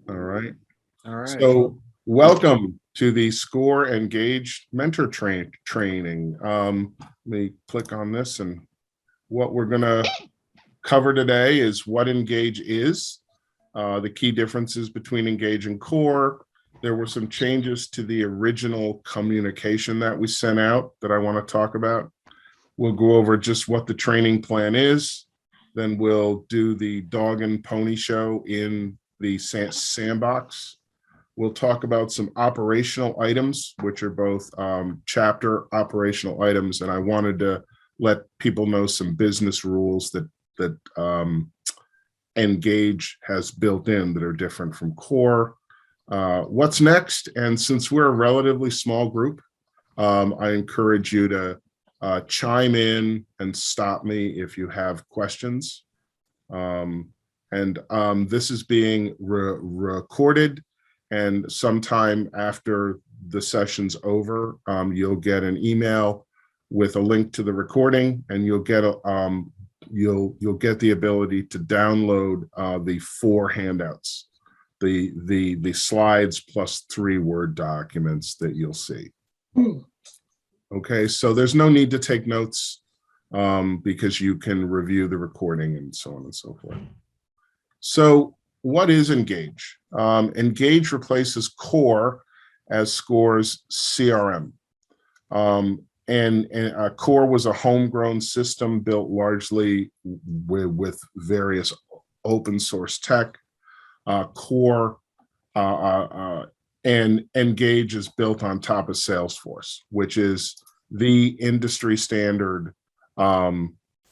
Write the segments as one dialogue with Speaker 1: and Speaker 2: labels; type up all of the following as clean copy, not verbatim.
Speaker 1: All right.
Speaker 2: All right.
Speaker 1: So welcome to the Score Engage Mentor Training. Let me click on this, and what we're going to cover today is what Engage is, the key differences between Engage and Core. There were some changes to the original communication that we sent out that I want to talk about. We'll go over just what the training plan is. Then we'll do the dog and pony show in the sandbox. We'll talk about some operational items, which are both chapter operational items, and I wanted to let people know some business rules that Engage has built in that are different from Core. What's next? And since we're a relatively small group, I encourage you to chime in and stop me if you have questions. This is being recorded, and sometime after the session's over, you'll get an email with a link to the recording, and you'll get the ability to download the 4 handouts, the slides plus 3 Word documents that you'll see. Okay, so there's no need to take notes because you can review the recording and so on and so forth. So what is Engage? Engage replaces Core as Score's CRM. Core was a homegrown system built largely with various open source tech. Core and Engage is built on top of Salesforce, which is the industry standard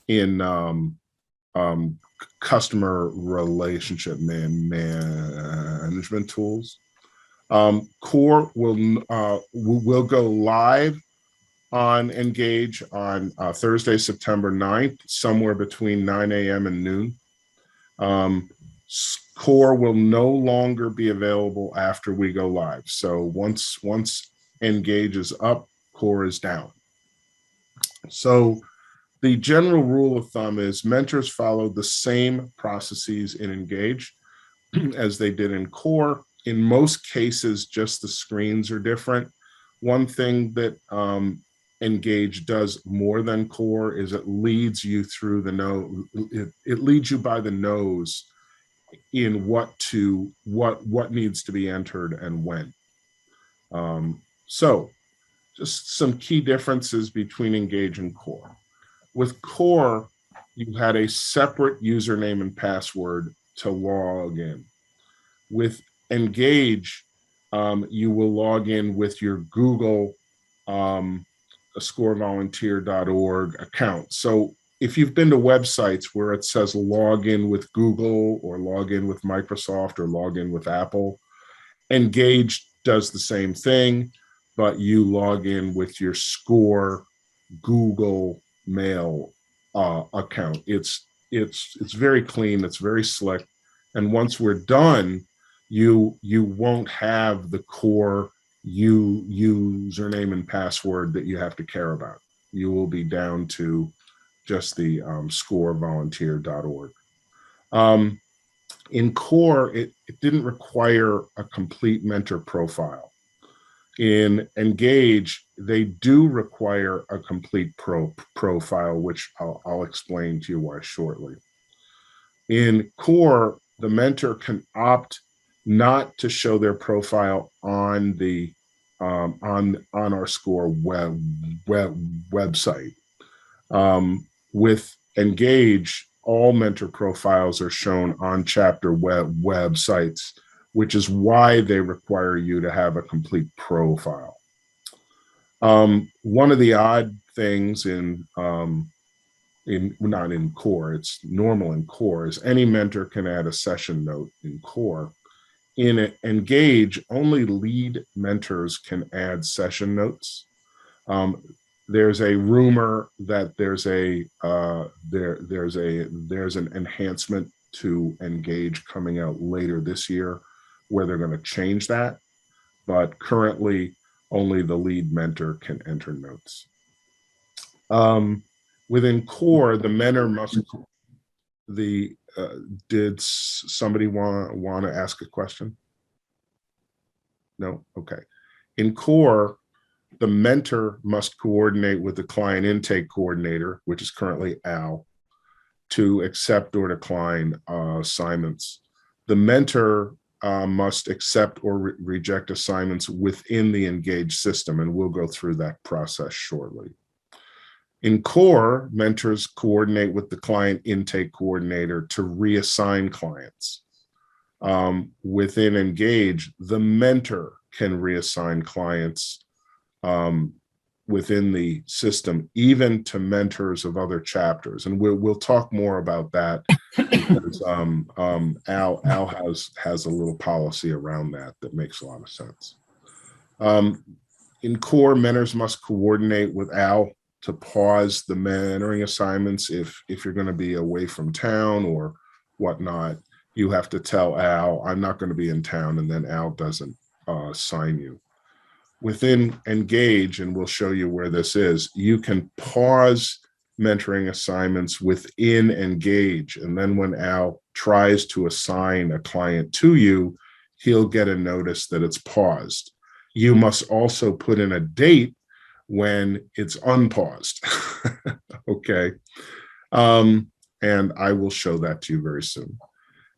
Speaker 1: in customer relationship management tools. Core will go live on Engage on Thursday, September 9th, somewhere between 9 a.m. and noon. Core will no longer be available after we go live. So once Engage is up, Core is down. So the general rule of thumb is mentors follow the same processes in Engage as they did in Core. In most cases, just the screens are different. One thing that Engage does more than Core is it leads you through the nose. It leads you by the nose in what needs to be entered and when. So just some key differences between Engage and Core. With Core, you had a separate username and password to log in. With Engage, you will log in with your Google scorevolunteer.org account. So if you've been to websites where it says log in with Google or log in with Microsoft or log in with Apple, Engage does the same thing, but you log in with your Score Google Mail account. It's very clean. It's very slick. And once we're done, you won't have the Core username and password that you have to care about. You will be down to just the scorevolunteer.org. In Core, it didn't require a complete mentor profile. In Engage, they do require a complete profile, which I'll explain to you why shortly. In Core, the mentor can opt not to show their profile on the on our Score website. With Engage, all mentor profiles are shown on chapter websites, which is why they require you to have a complete profile. One of the odd things not in Core, it's normal in Core, is any mentor can add a session note in Core. In Engage, only lead mentors can add session notes. There's a rumor that there's an enhancement to Engage coming out later this year where they're going to change that, but currently only the lead mentor can enter notes. Within Core, the mentor did somebody want to ask a question? No? Okay. In core, the mentor must coordinate with the client intake coordinator, which is currently Al, to accept or decline assignments. The mentor must accept or reject assignments within the engaged system, and we'll go through that process shortly. In core, mentors coordinate with the client intake coordinator to reassign clients. Within engage, the mentor can reassign clients within the system, even to mentors of other chapters. And we'll talk more about that because Al has a little policy around that makes a lot of sense. In core, mentors must coordinate with Al to pause the mentoring assignments. If you're going to be away from town or whatnot, you have to tell Al, I'm not going to be in town, and then Al doesn't assign you. Within engage, and we'll show you where this is, you can pause mentoring assignments within engage, and then when Al tries to assign a client to you, he'll get a notice that it's paused. You must also put in a date when it's unpaused. Okay. And I will show that to you very soon.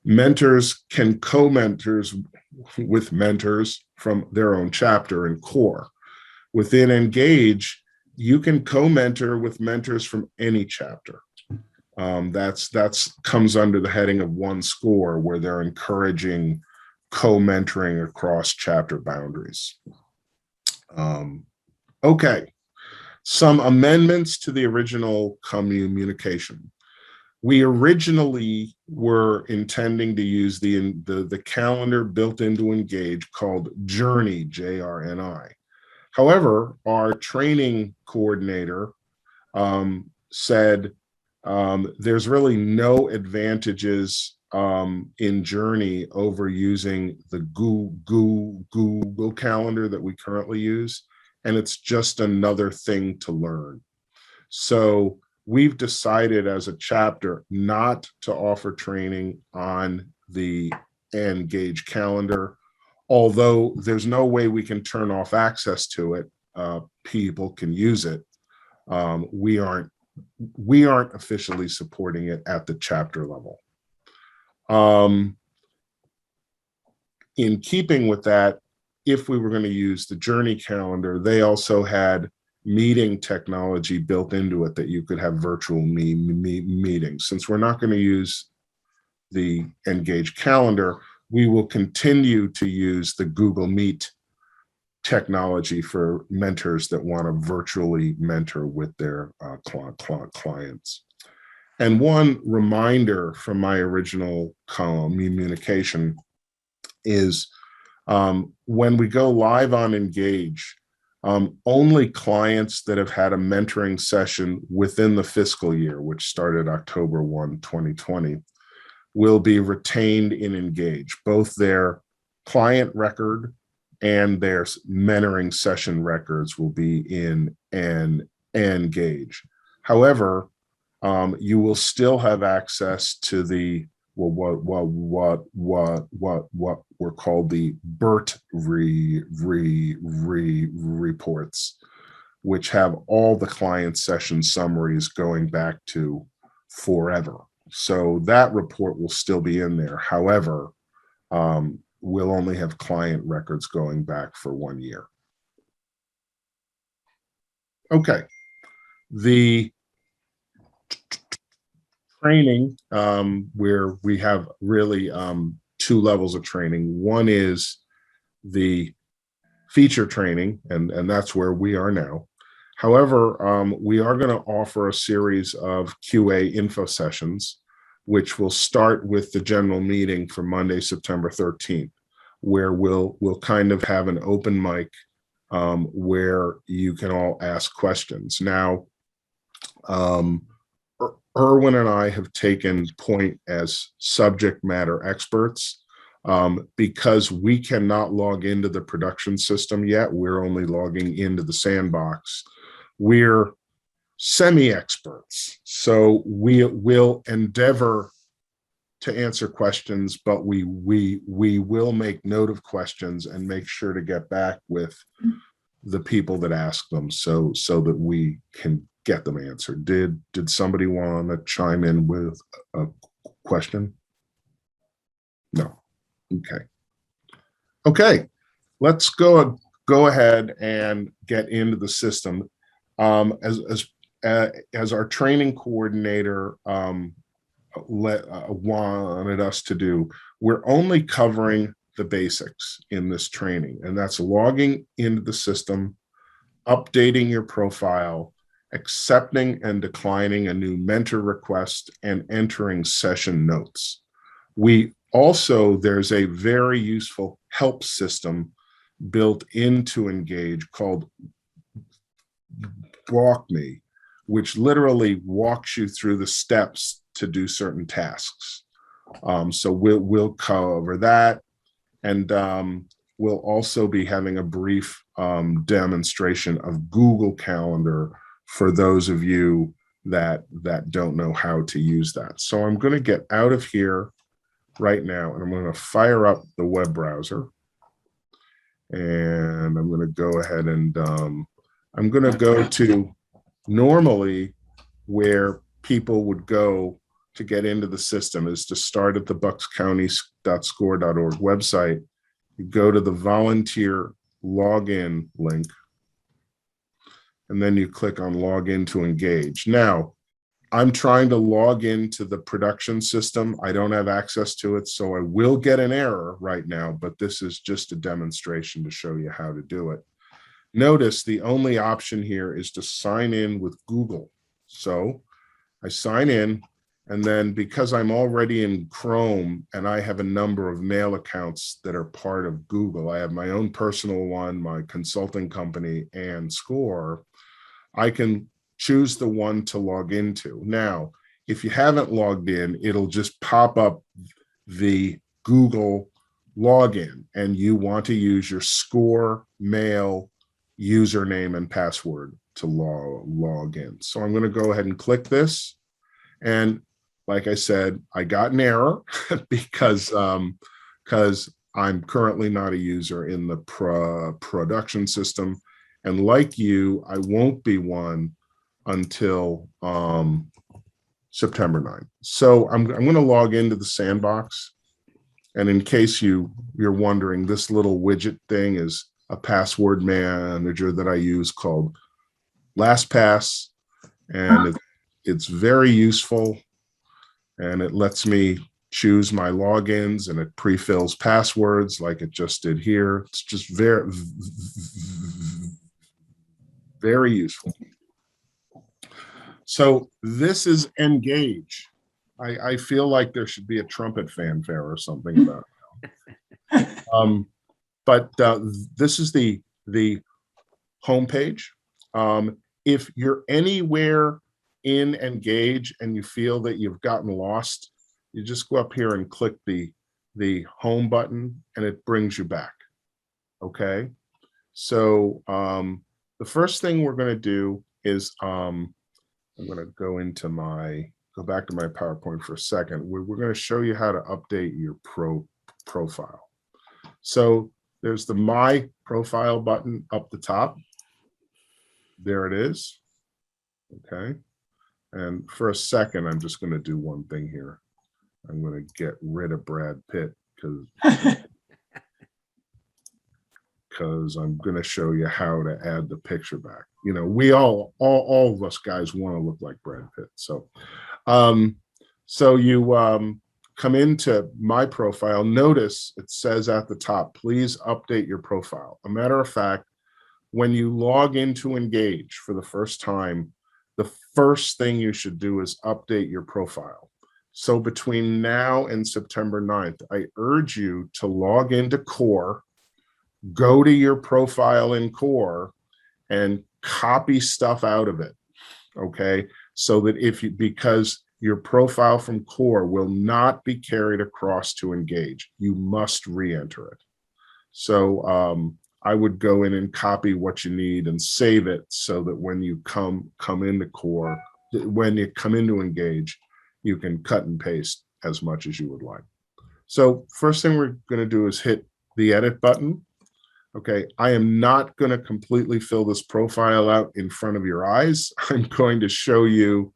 Speaker 1: Mentors can co-mentors with mentors from their own chapter in core. Within engage, you can co-mentor with mentors from any chapter. That's comes under the heading of one score, where they're encouraging co-mentoring across chapter boundaries. Okay, some amendments to the original communication. We originally were intending to use the calendar built into Engage called Journey, J-R-N-I. However, our training coordinator said there's really no advantages in Journey over using the Google Calendar that we currently use, and it's just another thing to learn. So we've decided as a chapter not to offer training on the Engage calendar, although there's no way we can turn off access to it. People can use it. We aren't officially supporting it at the chapter level. In keeping with that, if we were going to use the Journey calendar, they also had meeting technology built into it that you could have virtual meetings. Since we're not going to use the Engage calendar, we will continue to use the Google Meet technology for mentors that want to virtually mentor with their clients. And one reminder from my original communication is when we go live on Engage, only clients that have had a mentoring session within the fiscal year, which started October 1, 2020, will be retained in Engage. Both their client record and their mentoring session records will be in Engage. However, you will still have access to the what were called the BERT reports, which have all the client session summaries going back to forever. So that report will still be in there. However, we'll only have client records going back for 1 year. Okay. The training, where we have really two levels of training. One is the feature training, and that's where we are now. However, we are going to offer a series of QA info sessions, which will start with the general meeting for Monday, September 13th, where we'll kind of have an open mic where you can all ask questions. Now, Erwin and I have taken point as subject matter experts because we cannot log into the production system yet. We're only logging into the sandbox. We're semi-experts. So we will endeavor to answer questions, but we will make note of questions and make sure to get back with the people that ask them, so that we can get them answered. Did somebody want to chime in with a question? No. Okay. Let's go ahead and get into the system. As our training coordinator wanted us to do, we're only covering the basics in this training, and that's logging into the system, updating your profile, accepting and declining a new mentor request, and entering session notes. There's a very useful help system built into Engage called Walk Me, which literally walks you through the steps to do certain tasks. So we'll cover that, and we'll also be having a brief demonstration of Google Calendar for those of you that don't know how to use that. So I'm going to get out of here right now, and I'm going to fire up the web browser, and I'm going to go ahead and I'm going to go to normally where people would go to get into the system is to start at the buckscounty.score.org website. You go to the volunteer login link, and then you click on login to Engage. Now, I'm trying to log into the production system. I don't have access to it, so I will get an error right now, but this is just a demonstration to show you how to do it. Notice the only option here is to sign in with Google. So I sign in, and then because I'm already in Chrome and I have a number of mail accounts that are part of Google, I have my own personal one, my consulting company, and Score, I can choose the one to log into. Now, if you haven't logged in, it'll just pop up the Google login, and you want to use your Score mail username and password to log in. So I'm going to go ahead and click this. And like I said, I got an error because I'm currently not a user in the production system. And like you, I won't be one until September 9th. So I'm going to log into the sandbox. And in case you're wondering, this little widget thing is a password manager that I use called LastPass. And it's very useful. And it lets me choose my logins, and it pre-fills passwords like it just did here. It's just very, very useful. So this is Engage. I feel like there should be a trumpet fanfare or something about it. But this is the homepage. If you're anywhere in Engage and you feel that you've gotten lost, you just go up here and click the home button, and it brings you back. Okay. So the first thing we're going to do is I'm going to go back to my PowerPoint for a second. We're going to show you how to update your profile. So there's the My Profile button up the top. There it is. Okay. And for a second, I'm just going to do one thing here. I'm going to get rid of Brad Pitt because I'm going to show you how to add the picture back. You know, we all of us guys want to look like Brad Pitt. So, you come into My Profile. Notice it says at the top, please update your profile. A matter of fact, when you log into Engage for the first time, the first thing you should do is update your profile. So between now and September 9th, I urge you to log into Core, go to your profile in Core, and copy stuff out of it, okay? So that because your profile from Core will not be carried across to Engage. You must re-enter it. So I would go in and copy what you need and save it so that when you come into Core, when you come into Engage, you can cut and paste as much as you would like. So first thing we're going to do is hit the edit button. Okay, I am not going to completely fill this profile out in front of your eyes. I'm going to show you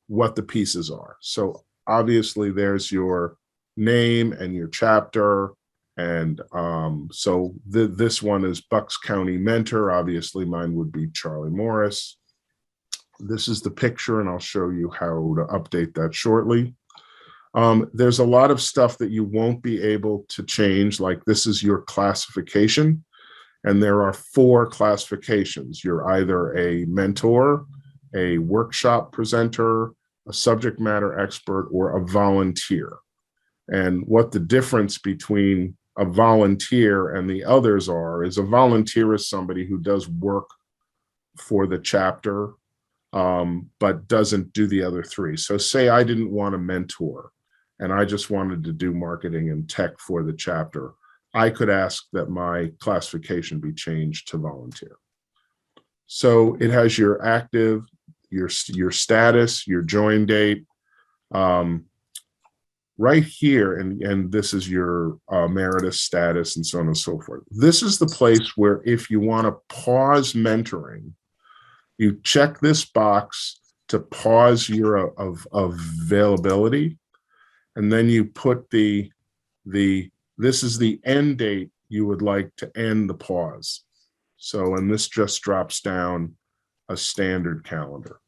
Speaker 1: what the pieces are. So obviously there's your name and your chapter. And so this one is Bucks County Mentor. Obviously mine would be Charlie Morris. This is the picture, and I'll show you how to update that shortly. There's a lot of stuff that you won't be able to change, like this is your classification. And there are 4 classifications. You're either a mentor, a workshop presenter, a subject matter expert, or a volunteer. And what the difference between a volunteer and the others are is a volunteer is somebody who does work for the chapter, but doesn't do the other 3. So say I didn't want a mentor and I just wanted to do marketing and tech for the chapter. I could ask that my classification be changed to volunteer. So it has your active, your status, your join date, right here, and this is your emeritus status and so on and so forth. This is the place where if you want to pause mentoring, you check this box to pause your availability, and then you put this is the end date you would like to end the pause. So, and this just drops down a standard calendar.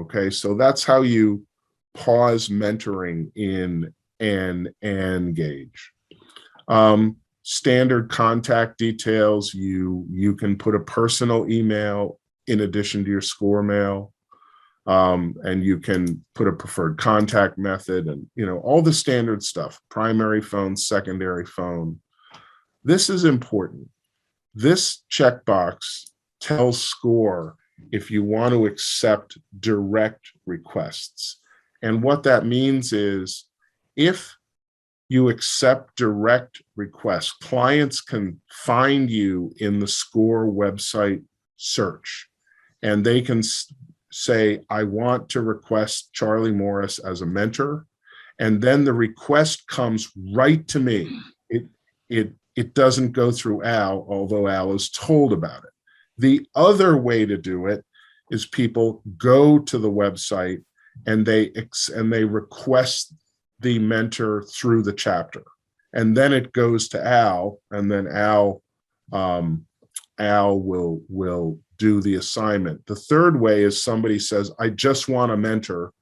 Speaker 1: Okay, so that's how you pause mentoring in an Engage. Standard contact details, you can put a personal email in addition to your score mail. And you can put a preferred contact method and, all the standard stuff, primary phone, secondary phone. This is important. This checkbox tells SCORE if you want to accept direct requests. And what that means is if you accept direct requests, clients can find you in the SCORE website search, and they can say, I want to request Charlie Morris as a mentor. And then the request comes right to me. It doesn't go through Al, although Al is told about it. The other way to do it is people go to the website and they request the mentor through the chapter. And then it goes to Al, and then Al will do the assignment. The third way is somebody says, I just want a mentor.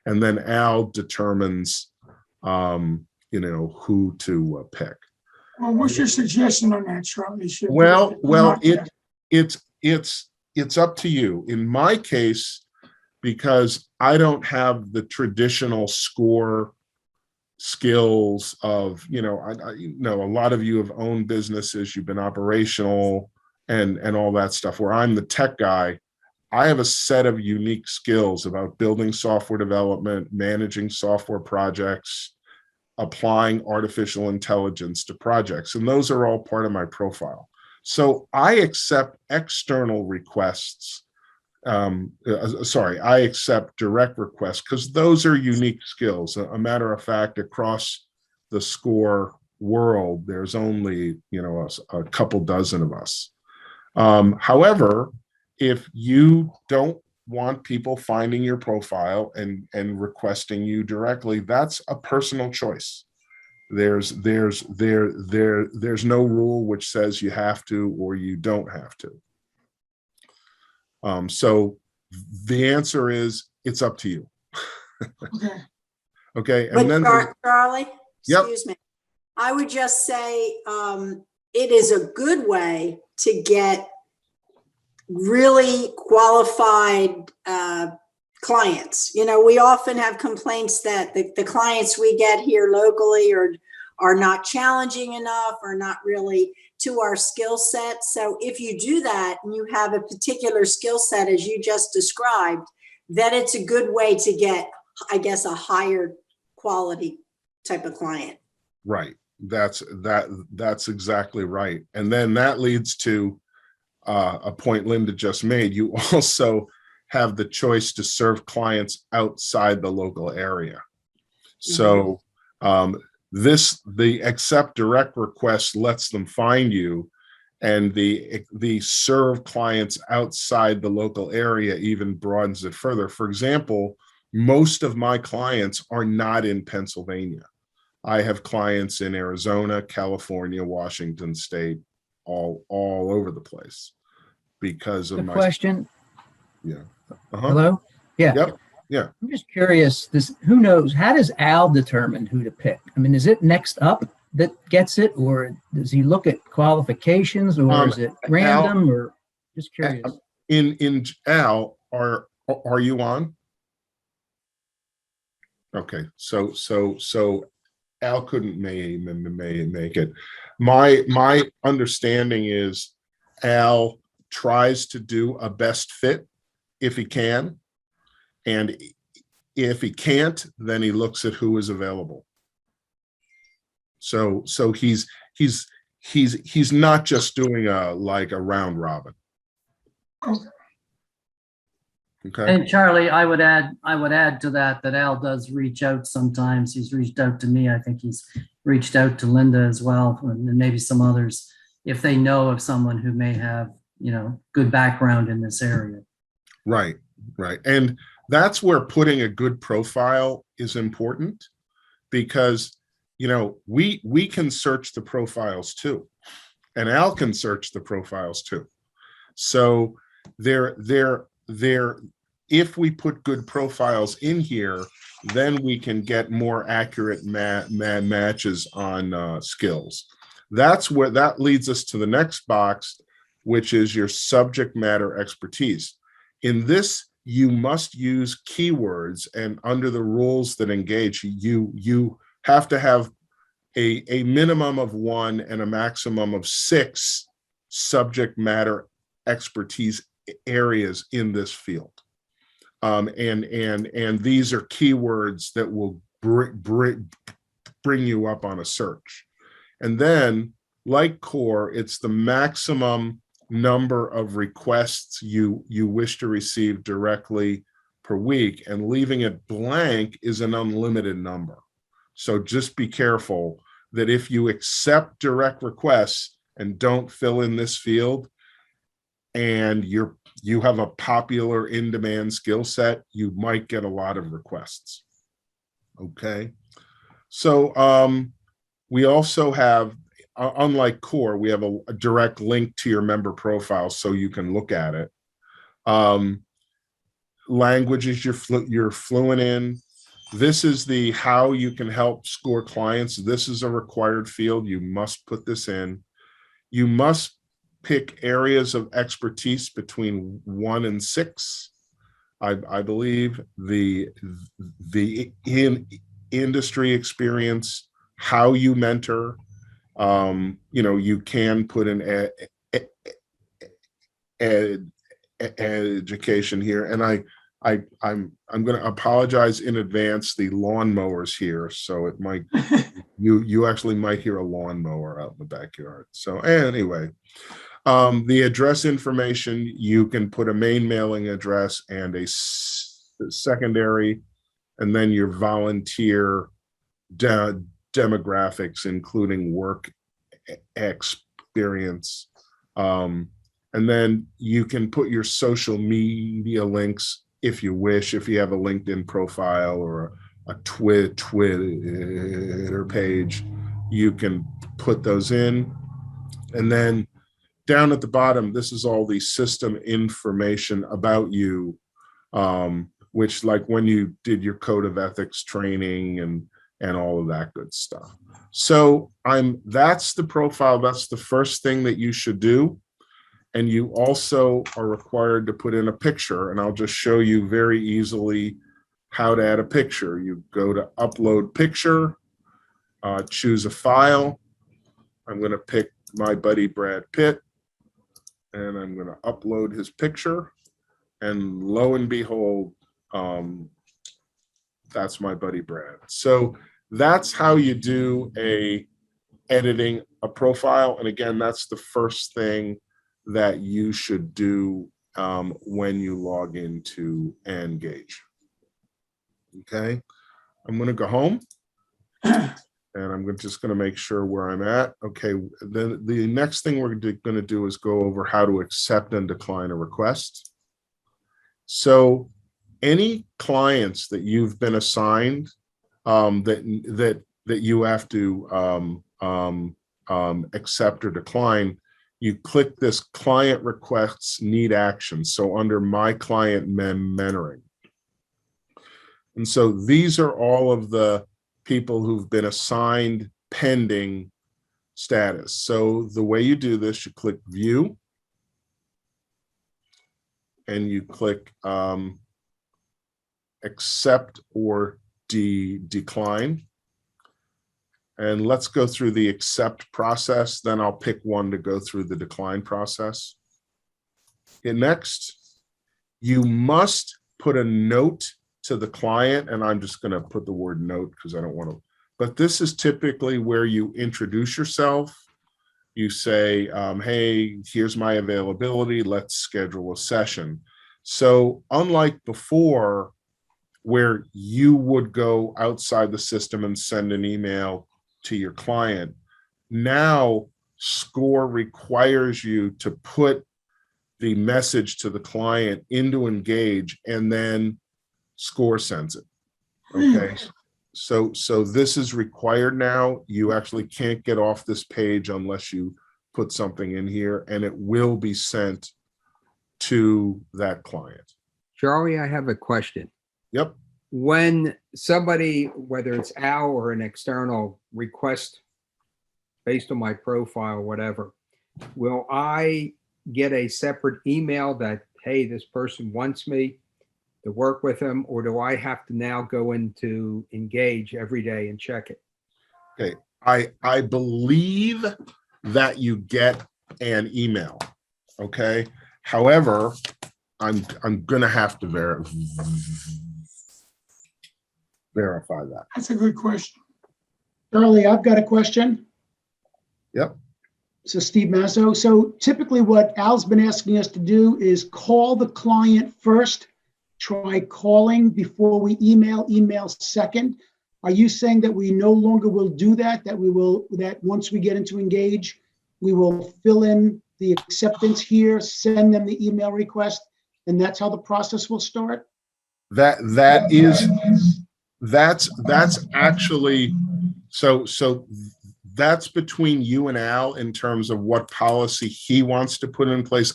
Speaker 1: And then Al determines, who to pick.
Speaker 2: Well, what's your suggestion on that, Charlie?
Speaker 1: Well, it's up to you. In my case, because I don't have the traditional SCORE skills of, I know a lot of you have owned businesses, you've been operational and all that stuff, where I'm the tech guy. I have a set of unique skills about building software development, managing software projects, applying artificial intelligence to projects. And those are all part of my profile. So I accept external requests. I accept direct requests because those are unique skills. A matter of fact, across the SCORE world, there's only, a couple dozen of us. However, if you don't want people finding your profile and requesting you directly, that's a personal choice. There's no rule which says you have to or you don't have to. So the answer is it's up to you.
Speaker 2: Okay.
Speaker 1: Okay. And
Speaker 3: but
Speaker 1: then
Speaker 3: Charlie,
Speaker 1: yep.
Speaker 3: Excuse me. I would just say it is a good way to get really qualified clients. We often have complaints that the clients we get here locally are not challenging enough or not really to our skill set. So if you do that and you have a particular skill set as you just described, then it's a good way to get, I guess, a higher quality type of client.
Speaker 1: Right. That's exactly right. And then that leads to a point Linda just made. You also have the choice to serve clients outside the local area. So the accept direct request lets them find you, and the serve clients outside the local area even broadens it further. For example, most of my clients are not in Pennsylvania. I have clients in Arizona, California, Washington State, all over the place because of
Speaker 4: The
Speaker 1: my
Speaker 4: question.
Speaker 1: yeah. Uh-huh.
Speaker 4: Hello? Yeah.
Speaker 1: Yep. Yeah.
Speaker 4: I'm just curious, who knows, how does Al determine who to pick? I mean, is it next up that gets it, or does he look at qualifications, or is it random, or just curious?
Speaker 1: In Al, are you on? Okay, so Al couldn't make it. My understanding is Al tries to do a best fit if he can, and if he can't, then he looks at who is available. So he's not just doing a round robin. Okay.
Speaker 5: And Charlie, I would add to that Al does reach out sometimes. He's reached out to me. I think he's reached out to Linda as well, and maybe some others, if they know of someone who may have, good background in this area.
Speaker 1: Right. And that's where putting a good profile is important, because, we can search the profiles too, and Al can search the profiles too. So if we put good profiles in here, then we can get more accurate matches on skills. That leads us to the next box, which is your subject matter expertise. In this, you must use keywords, and under the rules that engage, you have to have a minimum of 1 and a maximum of 6 subject matter expertise areas in this field. And these are keywords that will bring you up on a search. And then, like core, it's the maximum number of requests you wish to receive directly per week, and leaving it blank is an unlimited number. So just be careful that if you accept direct requests and don't fill in this field, and you have a popular in-demand skill set, you might get a lot of requests. Okay. So we also have, unlike core, we have a direct link to your member profile so you can look at it. Languages you're fluent in. This is the how you can help score clients. This is a required field. You must put this in. You must pick areas of expertise between 1 and 6. I believe the industry experience, how you mentor. You can put an education here, and I'm going to apologize in advance. The lawnmowers here, so it might you actually might hear a lawnmower out in the backyard. So anyway, the address information, you can put a main mailing address and a secondary, and then your volunteer demographics, including work experience. And then you can put your social media links if you wish. If you have a LinkedIn profile or a Twitter page, you can put those in. And then down at the bottom, this is all the system information about you, which, like when you did your code of ethics training and all of that good stuff. So that's the profile. That's the first thing that you should do. And you also are required to put in a picture, and I'll just show you very easily how to add a picture. You go to upload picture, choose a file. I'm going to pick my buddy Brad Pitt, and I'm going to upload his picture, and lo and behold, that's my buddy Brad. So that's how you do editing a profile. And again, that's the first thing that you should do when you log into Engage. Okay. I'm going to go home. And I'm just going to make sure where I'm at. Okay, then the next thing we're going to do is go over how to accept and decline a request. So any clients that you've been assigned that you have to accept or decline, you click this client requests need action. So under my client mentoring. And so these are all of the people who've been assigned pending status. So the way you do this, you click view and you click accept or decline. And let's go through the accept process. Then I'll pick one to go through the decline process. And next, you must put a note to the client, and I'm just going to put the word note because I don't want to, but this is typically where you introduce yourself. You say, hey, here's my availability. Let's schedule a session. So unlike before, where you would go outside the system and send an email to your client, now SCORE requires you to put the message to the client into Engage, and then SCORE sends it. Okay. So this is required now. You actually can't get off this page unless you put something in here, and it will be sent to that client.
Speaker 6: Charlie, I have a question.
Speaker 1: Yep.
Speaker 6: When somebody, whether it's Al or an external, request based on my profile, whatever, will I get a separate email that, hey, this person wants me to work with them, or do I have to now go into Engage every day and check it?
Speaker 1: Okay. I believe that you get an email. Okay. However, I'm gonna have to verify that.
Speaker 2: That's a good question.
Speaker 7: Charlie, I've got a question.
Speaker 1: Yep.
Speaker 7: So Steve Masso. So typically what Al's been asking us to do is call the client first, try calling before we email second. Are you saying that we no longer will do that, that once we get into Engage, we will fill in the acceptance here, send them the email request, and that's how the process will start?
Speaker 1: That's actually, so that's between you and Al in terms of what policy he wants to put in place.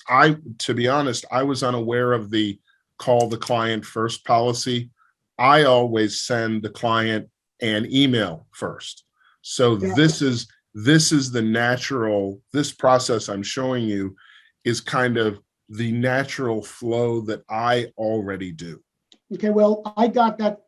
Speaker 1: To be honest, I was unaware of the call the client first policy. I always send the client an email first. So this is the natural, this process I'm showing you is kind of the natural flow that I already do.
Speaker 7: Okay, well, I got that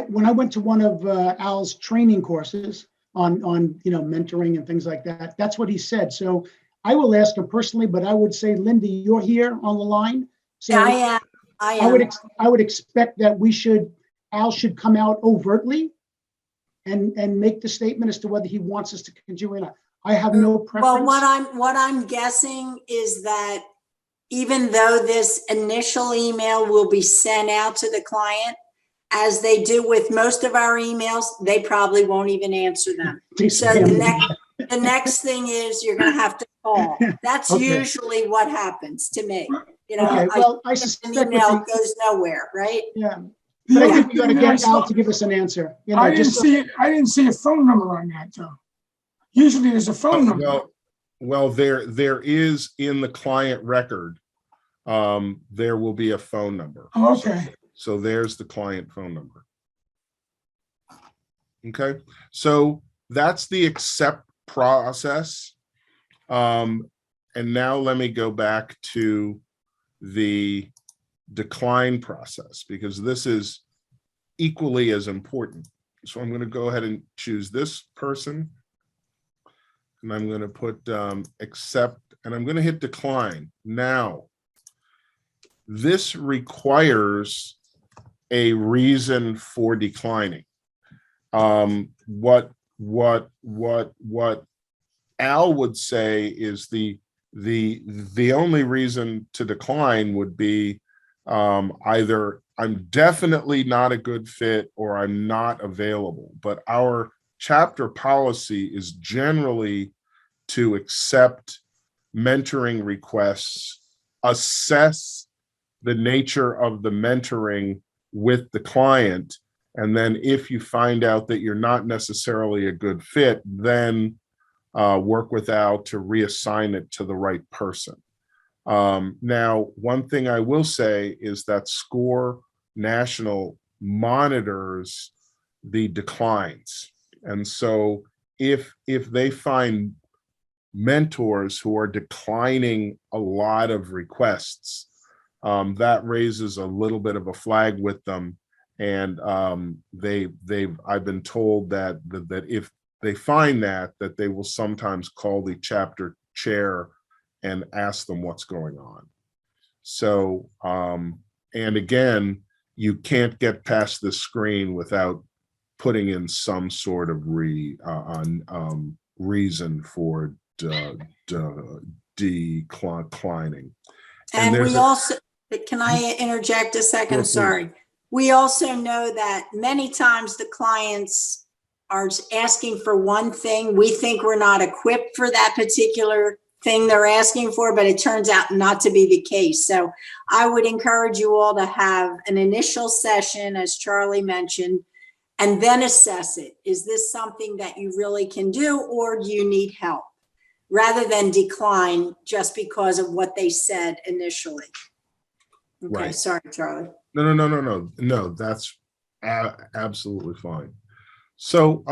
Speaker 7: when I went to one of Al's training courses on mentoring and things like that, that's what he said. So I will ask him personally, but I would say, Linda, you're here on the line. So
Speaker 3: I am.
Speaker 7: I would expect that Al should come out overtly and make the statement as to whether he wants us to continue in. I have no preference.
Speaker 3: Well, what I'm guessing is that even though this initial email will be sent out to the client, as they do with most of our emails, they probably won't even answer them. So the next thing is you're going to have to call. That's usually what happens to me.
Speaker 7: Okay, well, I suspect
Speaker 3: an email goes nowhere, right?
Speaker 7: Yeah. But I think we got to get Al to give us an answer.
Speaker 2: I didn't see a phone number on that though. Usually there's a phone number.
Speaker 1: Well, there is in the client record. There will be a phone number.
Speaker 2: Oh, okay.
Speaker 1: So there's the client phone number. Okay, so that's the accept process. And now let me go back to the decline process, because this is equally as important. So I'm going to go ahead and choose this person. And I'm going to put accept, and I'm going to hit decline. Now, this requires a reason for declining. What Al would say is the only reason to decline would be either I'm definitely not a good fit or I'm not available. But our chapter policy is generally to accept mentoring requests, assess the nature of the mentoring with the client. And then if you find out that you're not necessarily a good fit, then work with Al to reassign it to the right person. Now, one thing I will say is that SCORE National monitors the declines. And so if they find mentors who are declining a lot of requests, that raises a little bit of a flag with them. And I've been told that if they find that they will sometimes call the chapter chair and ask them what's going on. So, and again, you can't get past the screen without putting in some sort of reason for declining.
Speaker 3: And
Speaker 1: there's
Speaker 3: we also, can I interject a second?
Speaker 1: Sure, please.
Speaker 3: Sorry. We also know that many times the clients are asking for one thing. We think we're not equipped for that particular thing they're asking for, but it turns out not to be the case. So I would encourage you all to have an initial session, as Charlie mentioned, and then assess it. Is this something that you really can do, or do you need help? Rather than decline just because of what they said initially. Okay,
Speaker 1: Right.
Speaker 3: sorry, Charlie.
Speaker 1: No, that's absolutely fine. So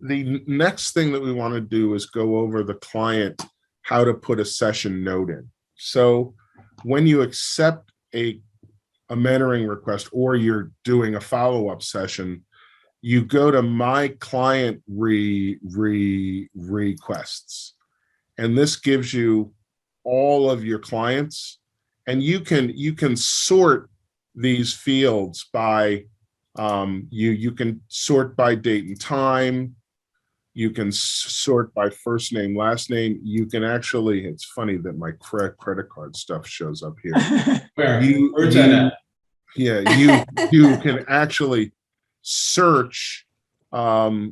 Speaker 1: the next thing that we want to do is go over the client, how to put a session note in. So when you accept a mentoring request or you're doing a follow-up session, you go to my client requests. And this gives you all of your clients, and you can sort these fields by you can sort by date and time. You can sort by first name, last name. You can actually, it's funny that my credit card stuff shows up here.
Speaker 8: Where?
Speaker 1: Where's
Speaker 8: that at?
Speaker 1: Yeah, you can actually search the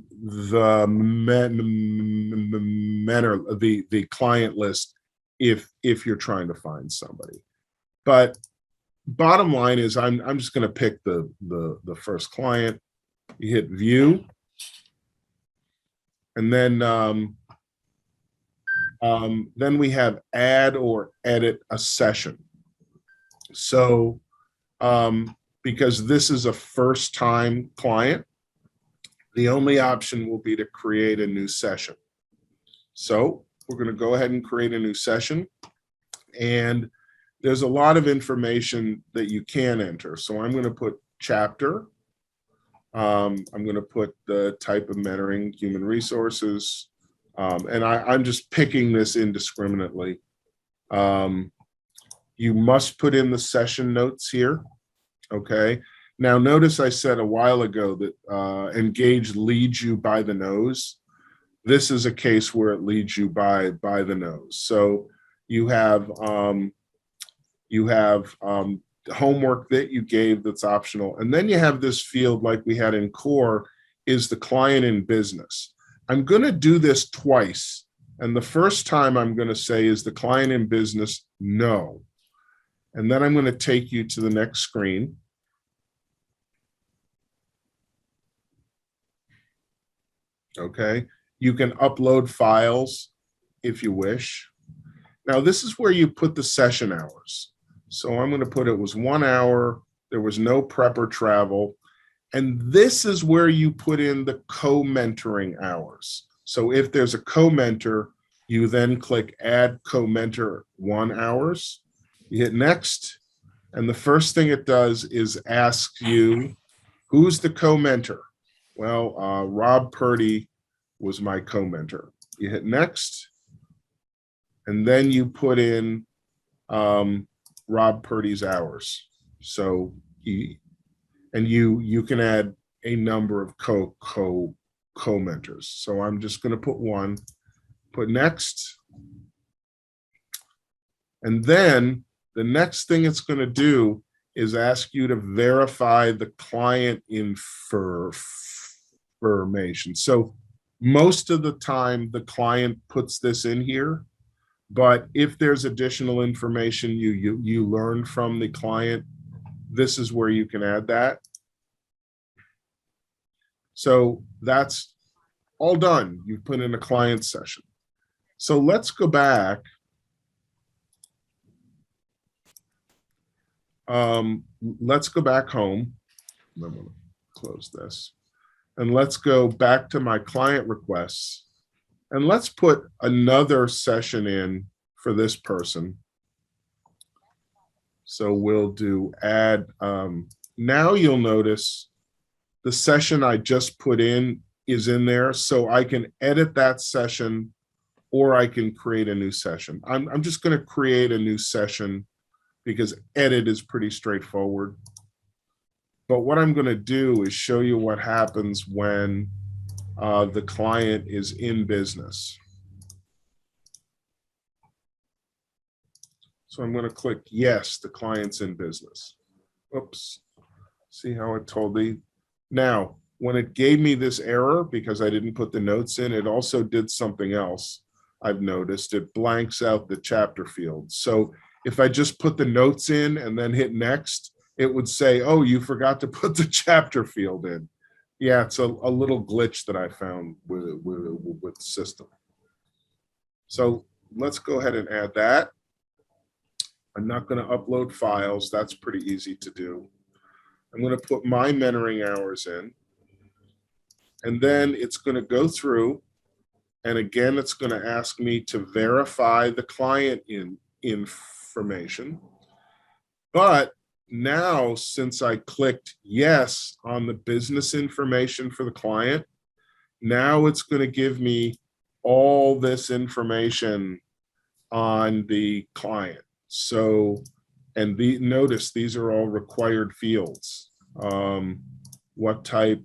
Speaker 1: client list if you're trying to find somebody. But bottom line is I'm just going to pick the first client. You hit view, and then we have add or edit a session. So because this is a first time client, the only option will be to create a new session. So we're going to go ahead and create a new session. And there's a lot of information that you can enter. So I'm going to put chapter. I'm going to put the type of mentoring, human resources. And I'm just picking this indiscriminately. You must put in the session notes here. Okay. Now, notice I said a while ago that engage leads you by the nose. This is a case where it leads you by the nose. So you have homework that you gave that's optional. And then you have this field like we had in core, is the client in business. I'm going to do this twice. And the first time I'm going to say, is the client in business? No. And then I'm going to take you to the next screen. Okay, you can upload files if you wish. Now, this is where you put the session hours. So I'm going to put it was 1 hour. There was no prep or travel. And this is where you put in the co-mentoring hours. So if there's a co-mentor, you then click add co-mentor 1 hours. You hit next. And the first thing it does is ask you, who's the co-mentor? Well, Rob Purdy was my co-mentor. You hit next, and then you put in Rob Purdy's hours. So you can add a number of co-mentors. So I'm just going to put one, put next, and then the next thing it's going to do is ask you to verify the client information. So most of the time, the client puts this in here, but if there's additional information you learn from the client, this is where you can add that. So that's all done. You've put in a client session. So let's go back. Let's go back home. I'm going to close this. And let's go back to my client requests. And let's put another session in for this person. So we'll do add. Now you'll notice the session I just put in is in there. So I can edit that session or I can create a new session. I'm just going to create a new session because edit is pretty straightforward. But what I'm going to do is show you what happens when the client is in business. So I'm going to click yes, the client's in business. Oops. See how it told me? Now, when it gave me this error because I didn't put the notes in, it also did something else. I've noticed it blanks out the chapter field. So if I just put the notes in and then hit next, it would say, oh, you forgot to put the chapter field in. Yeah, it's a little glitch that I found with the system. So let's go ahead and add that. I'm not going to upload files. That's pretty easy to do. I'm going to put my mentoring hours in. And then it's going to go through. And again, it's going to ask me to verify the client information. But now, since I clicked yes on the business information for the client, now it's going to give me all this information on the client. So, and notice these are all required fields. What type,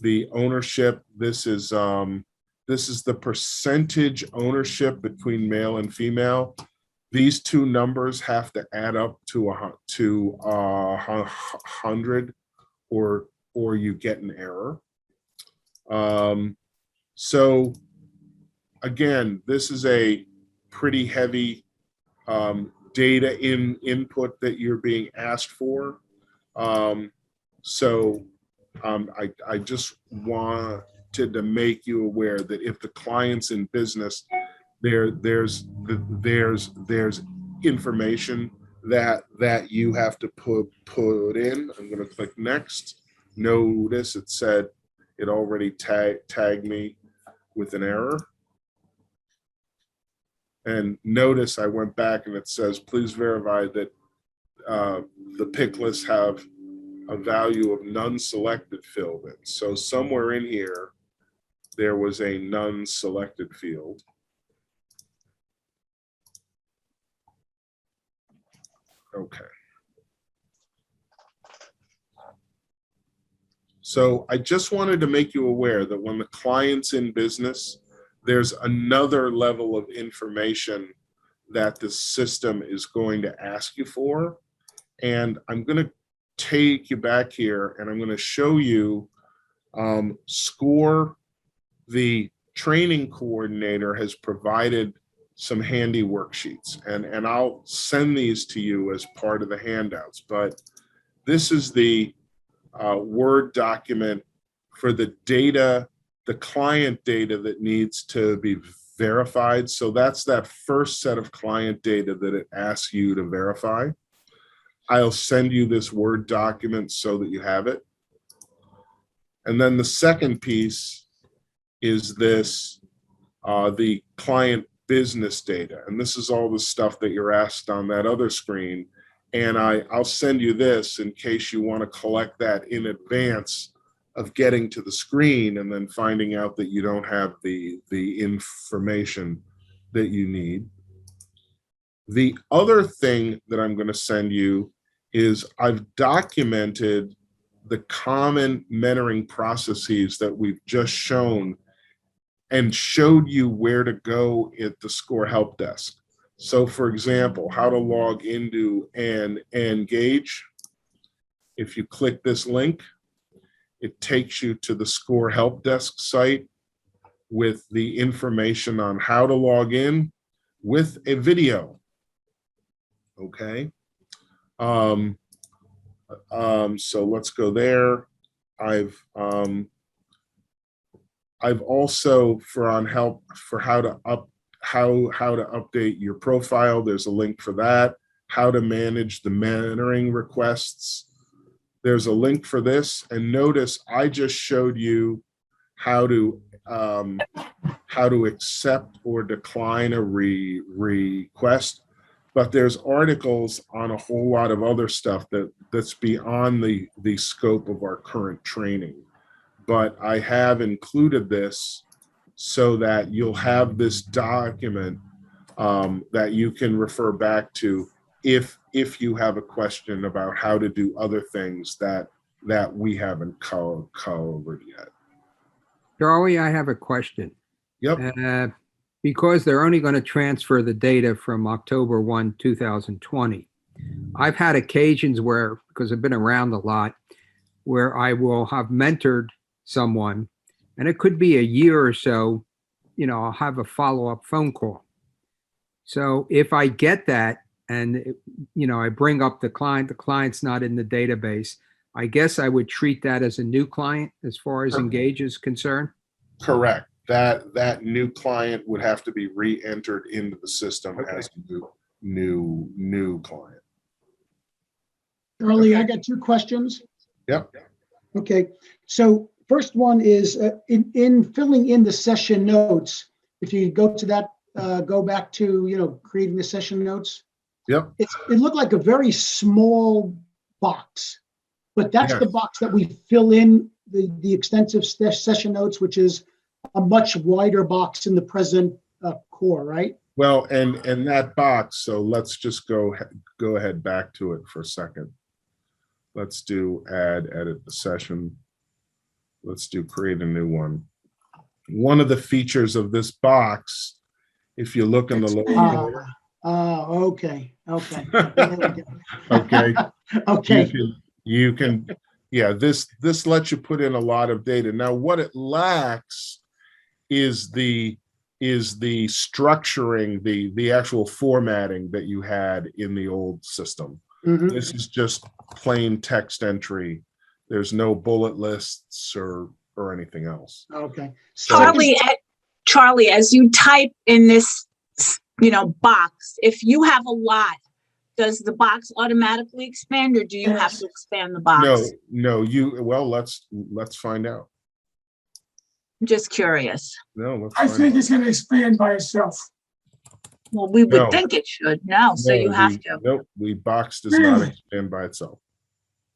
Speaker 1: the ownership, this is the percentage ownership between male and female. These two numbers have to add up to 100 or you get an error. So again, this is a pretty heavy data input that you're being asked for. I just wanted to make you aware that if the client's in business, there's information that you have to put in. I'm going to click next. Notice it said it already tagged me with an error. And notice I went back and it says, please verify that the pick lists have a value of none selected filled in. So somewhere in here, there was a none selected field. Okay. So I just wanted to make you aware that when the client's in business, there's another level of information that the system is going to ask you for. And I'm going to take you back here and I'm going to show you SCORE, the training coordinator, has provided some handy worksheets, and I'll send these to you as part of the handouts. But this is the Word document for the data, the client data that needs to be verified. So that's that first set of client data that it asks you to verify. I'll send you this Word document so that you have it. And then the second piece is this, the client business data. And this is all the stuff that you're asked on that other screen. And I'll send you this in case you want to collect that in advance of getting to the screen and then finding out that you don't have the information that you need. The other thing that I'm going to send you is I've documented the common mentoring processes that we've just shown and showed you where to go at the SCORE help desk. So for example, how to log into and engage. If you click this link, it takes you to the SCORE help desk site with the information on how to log in with a video. Okay. So let's go there. I've also for on help for how to update your profile. There's a link for that. How to manage the mentoring requests. There's a link for this. And notice I just showed you how to accept or decline a request. But there's articles on a whole lot of other stuff that's beyond the scope of our current training. But I have included this so that you'll have this document that you can refer back to if you have a question about how to do other things that we haven't covered yet.
Speaker 6: Charlie, I have a question.
Speaker 1: Yep.
Speaker 6: Because they're only going to transfer the data from October 1, 2020. I've had occasions where, because I've been around a lot, where I will have mentored someone, and it could be a year or so, I'll have a follow-up phone call. So if I get that and, I bring up the client's not in the database, I guess I would treat that as a new client as far as Engage is concerned?
Speaker 1: Correct. That new client would have to be re-entered into the system as a new client.
Speaker 7: Charlie, I got two questions.
Speaker 1: Yep.
Speaker 7: Okay, so first one is in filling in the session notes, if you go to that, go back to, creating the session notes.
Speaker 1: Yep.
Speaker 7: It looked like a very small box, but that's the box that we fill in the extensive session notes, which is a much wider box in the present core, right?
Speaker 1: Well, and that box, so let's just go ahead back to it for a second. Let's do edit the session. Let's do create a new one. One of the features of this box, if you look in the lower.
Speaker 7: Okay. There we go.
Speaker 1: Okay.
Speaker 7: Okay.
Speaker 1: You can, yeah, this lets you put in a lot of data. Now, what it lacks is the structuring, the actual formatting that you had in the old system.
Speaker 7: Mhm.
Speaker 1: This is just plain text entry. There's no bullet lists or anything else.
Speaker 7: Okay.
Speaker 8: Charlie, as you type in this, box, if you have a lot, does the box automatically expand, or do you have to expand the box?
Speaker 1: No, well, let's find out.
Speaker 8: I'm just curious.
Speaker 1: No, let's
Speaker 2: I
Speaker 1: find
Speaker 2: think
Speaker 1: out.
Speaker 2: it's gonna expand by itself.
Speaker 8: Well, we would
Speaker 1: No.
Speaker 8: think it should. No, so you have to.
Speaker 1: Nope, the box does not
Speaker 2: Really?
Speaker 1: expand by itself.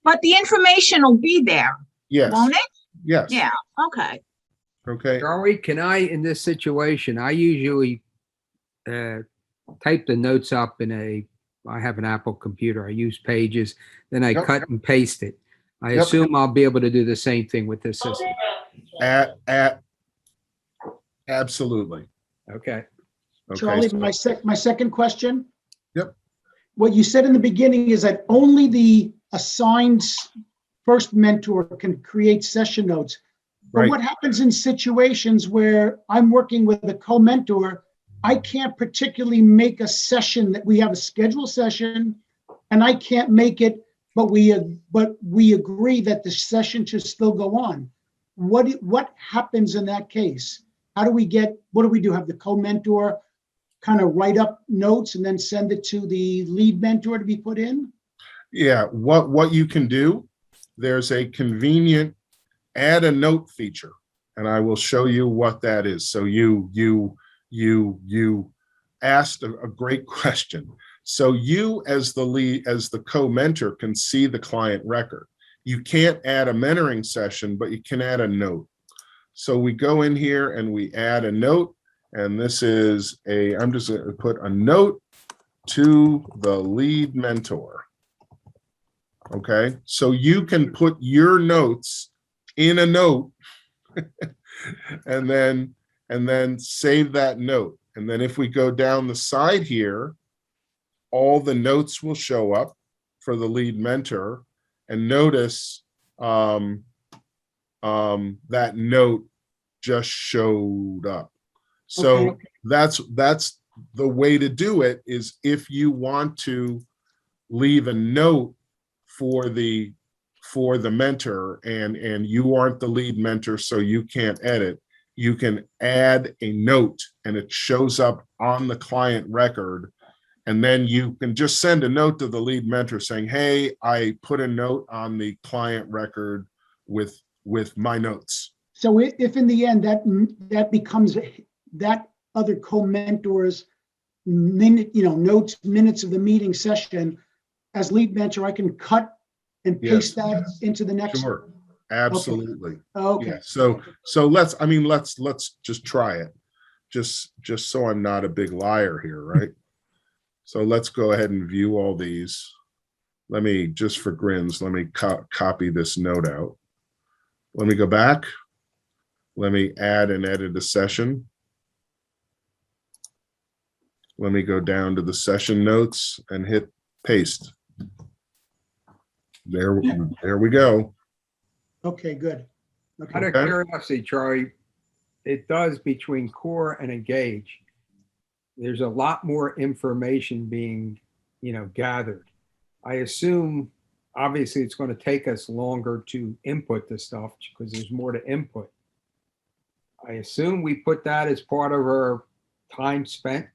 Speaker 8: But the information will be there,
Speaker 1: Yes.
Speaker 8: won't it?
Speaker 1: Yes.
Speaker 8: Yeah. Okay.
Speaker 1: Okay.
Speaker 6: Charlie, can I, in this situation, I usually type the notes up I have an Apple computer, I use Pages, then I
Speaker 1: Yep.
Speaker 6: cut and paste it. I
Speaker 1: Yep.
Speaker 6: assume I'll be able to do the same thing with this system.
Speaker 1: Absolutely.
Speaker 6: Okay.
Speaker 1: Okay.
Speaker 7: Charlie,
Speaker 1: so-
Speaker 7: my second question.
Speaker 1: Yep.
Speaker 7: What you said in the beginning is that only the assigned first mentor can create session notes. But
Speaker 1: Right.
Speaker 7: what happens in situations where I'm working with a co-mentor, I can't particularly make a session that we have a scheduled session, and I can't make it, but we agree that the session should still go on. What happens in that case? What do we do? Have the co-mentor kind of write up notes and then send it to the lead mentor to be put in?
Speaker 1: Yeah, what you can do, there's a convenient add a note feature, and I will show you what that is. So you asked a great question. So you as the co-mentor can see the client record. You can't add a mentoring session, but you can add a note. So we go in here and we add a note, and this is I'm just going to put a note to the lead mentor. Okay, so you can put your notes in a note and then save that note. And then if we go down the side here, all the notes will show up for the lead mentor. and notice that note just showed up. So
Speaker 7: Okay.
Speaker 1: that's the way to do it, is if you want to leave a note for the mentor and you aren't the lead mentor, so you can't edit, you can add a note and it shows up on the client record. And then you can just send a note to the lead mentor saying, hey, I put a note on the client record with my notes.
Speaker 7: So if in the end that becomes that other co-mentor's notes, minutes of the meeting session, as lead mentor, I can cut and paste that into the next.
Speaker 1: Sure, absolutely.
Speaker 7: Okay.
Speaker 1: Yeah. So let's just try it. Just so I'm not a big liar here, right? So let's go ahead and view all these. Let me, just for grins, let me copy this note out. Let me go back. Let me add and edit a session. Let me go down to the session notes and hit paste. There we go.
Speaker 7: Okay, good.
Speaker 6: Out
Speaker 7: Okay.
Speaker 6: of curiosity, Charlie, it does between core and engage. There's a lot more information being, gathered. I assume, obviously, it's going to take us longer to input the stuff because there's more to input. I assume we put that as part of our time spent.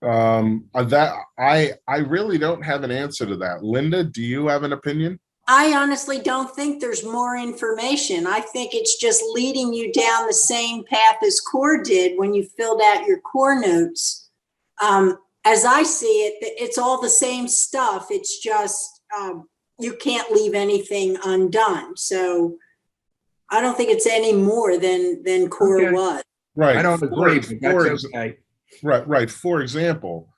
Speaker 1: That I really don't have an answer to that. Linda, do you have an opinion?
Speaker 3: I honestly don't think there's more information. I think it's just leading you down the same path as core did when you filled out your core notes. As I see it, it's all the same stuff. It's just you can't leave anything undone. So I don't think it's any more than core
Speaker 6: Okay.
Speaker 3: was.
Speaker 1: Right.
Speaker 6: I don't agree, but that's okay.
Speaker 1: Right. For example,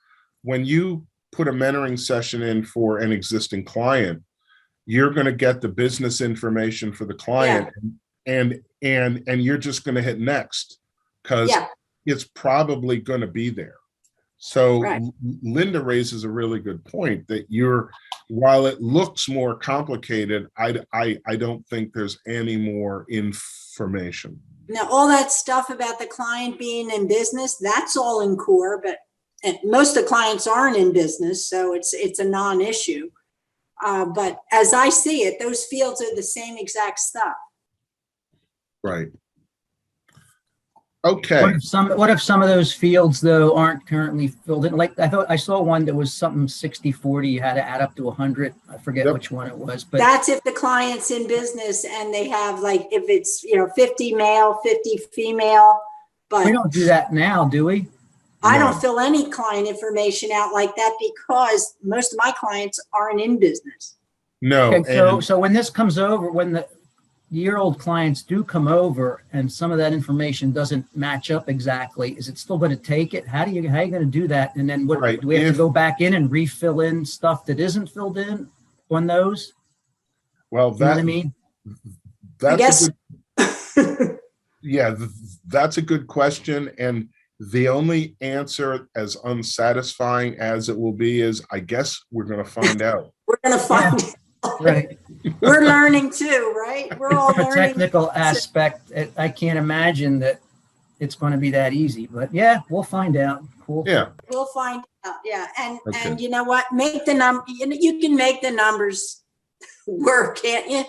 Speaker 1: when you put a mentoring session in for an existing client, you're going to get the business information for the client, and you're just going to hit next because it's probably going to be there. So Linda raises a really good point that while it looks more complicated, I don't think there's any more information.
Speaker 3: Now, all that stuff about the client being in business, that's all in core, but most of the clients aren't in business, so it's a non-issue. But as I see it, those fields are the same exact stuff.
Speaker 1: Right. Okay.
Speaker 4: What if some of those fields though aren't currently filled in? Like I thought I saw one that was something 60-40, you had to add up to 100. I forget which one it was, but
Speaker 3: that's if the client's in business and they have, like, if it's 50 male, 50 female. But
Speaker 4: we don't do that now, do we?
Speaker 3: I don't fill any client information out like that because most of my clients aren't in business.
Speaker 1: No.
Speaker 4: Okay, so when this comes over, when the year-old clients do come over and some of that information doesn't match up exactly, is it still going to take it? How are you going to do that? And then do we have to go back in and refill in stuff that isn't filled in on those?
Speaker 1: Well,
Speaker 4: you know what I mean?
Speaker 1: That's that's a good question. And the only answer, as unsatisfying as it will be, is I guess we're going to find out.
Speaker 3: We're going to find out.
Speaker 4: Right.
Speaker 3: We're learning too, right? We're all
Speaker 4: From a
Speaker 3: learning.
Speaker 4: technical aspect, I can't imagine that it's going to be that easy, but yeah, we'll find out. Cool.
Speaker 1: Yeah.
Speaker 3: We'll find out. Yeah.
Speaker 1: Okay.
Speaker 3: And you know what? Make the number, you can make the numbers work, can't you?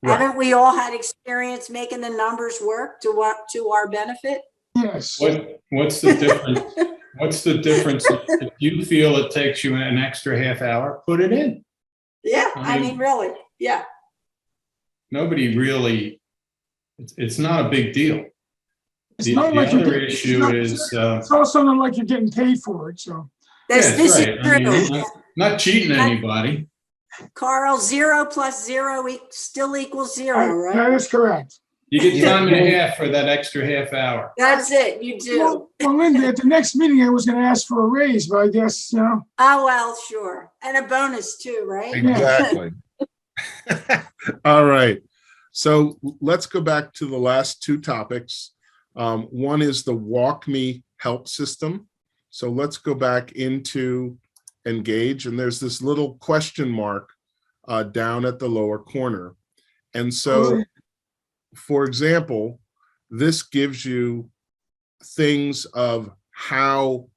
Speaker 1: Right.
Speaker 3: Haven't we all had experience making the numbers work to our benefit?
Speaker 2: Yes.
Speaker 9: What's the difference? What's the difference? If you feel it takes you an extra half hour, put it in.
Speaker 3: Yeah, I mean, really, yeah.
Speaker 9: Nobody really, it's not a big deal.
Speaker 2: It's
Speaker 9: The
Speaker 2: not like
Speaker 9: other issue is,
Speaker 2: it's also not like you're getting paid for it, so.
Speaker 3: This
Speaker 9: that's
Speaker 3: is
Speaker 9: right.
Speaker 3: true.
Speaker 9: Not cheating anybody.
Speaker 3: Carl, 0 plus 0 still equals 0, right?
Speaker 2: That is correct.
Speaker 9: You get time and a half for that extra half hour.
Speaker 3: That's it, you do.
Speaker 2: Well, Linda, at the next meeting, I was gonna ask for a raise, but I guess,
Speaker 3: Oh, well, sure. And a bonus too, right?
Speaker 1: Exactly. All right. So let's go back to the last two topics. One is the Walk Me help system. So let's go back into engage, and there's this little question mark down at the lower corner. And so, for example, this gives you things of how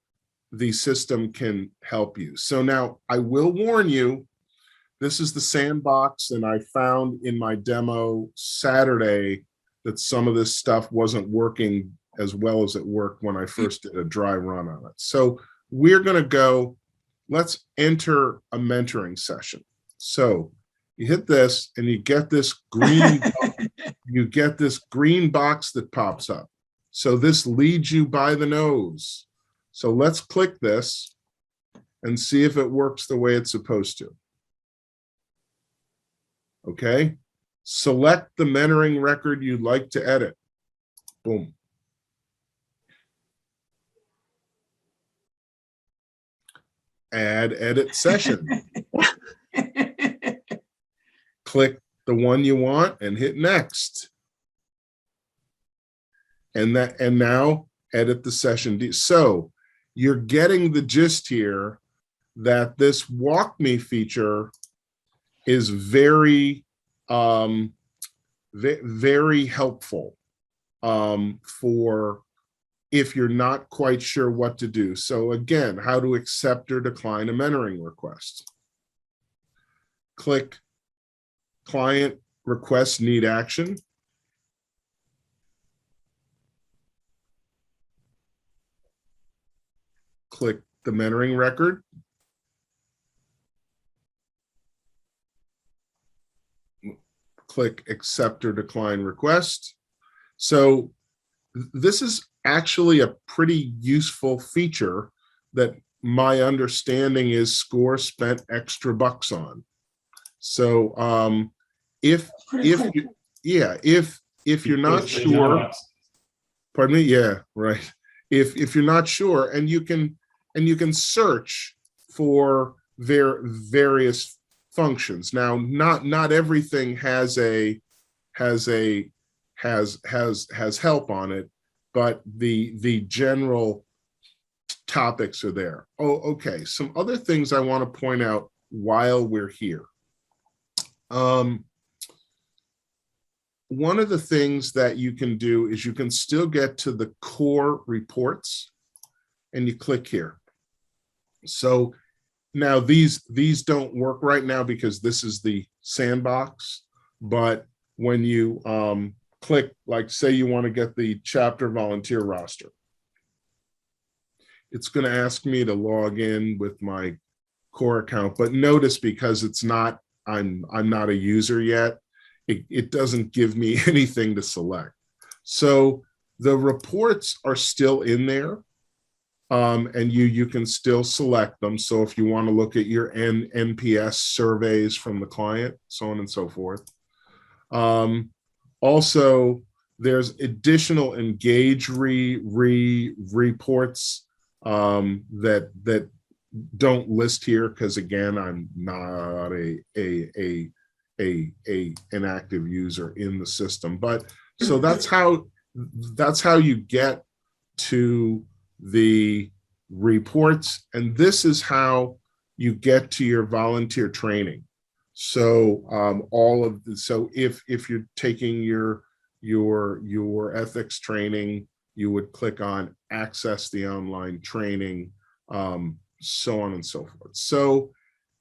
Speaker 1: the system can help you. So now I will warn you, this is the sandbox, and I found in my demo Saturday that some of this stuff wasn't working as well as it worked when I first did a dry run on it. So we're going to go, let's enter a mentoring session. So you hit this and you get this green, box that pops up. So this leads you by the nose. So let's click this and see if it works the way it's supposed to. Okay. Select the mentoring record you'd like to edit. Boom. Add edit session. Click the one you want and hit next. And now edit the session. So you're getting the gist here that this walk me feature is very very helpful for if you're not quite sure what to do. So again, how to accept or decline a mentoring request. Click client requests need action. Click the mentoring record. Click accept or decline request. So this is actually a pretty useful feature that my understanding is SCORE spent extra bucks on. So if you're not sure, pardon me, yeah, right. If you're not sure, and you can search for various functions. Now, not everything has help on it, but the general topics are there. Oh, okay. Some other things I want to point out while we're here. One of the things that you can do is you can still get to the core reports, and you click here. So now these don't work right now because this is the sandbox, but when you click, like say you want to get the chapter volunteer roster, it's going to ask me to log in with my core account, but notice because it's not, I'm not a user yet, it doesn't give me anything to select. So the reports are still in there. And you can still select them. So if you want to look at your NPS surveys from the client, so on and so forth. Also, there's additional engage reports that don't list here because again, I'm not an active user in the system. But so that's how you get to the reports, and this is how you get to your volunteer training. So so if you're taking your ethics training, you would click on access the online training, so on and so forth. So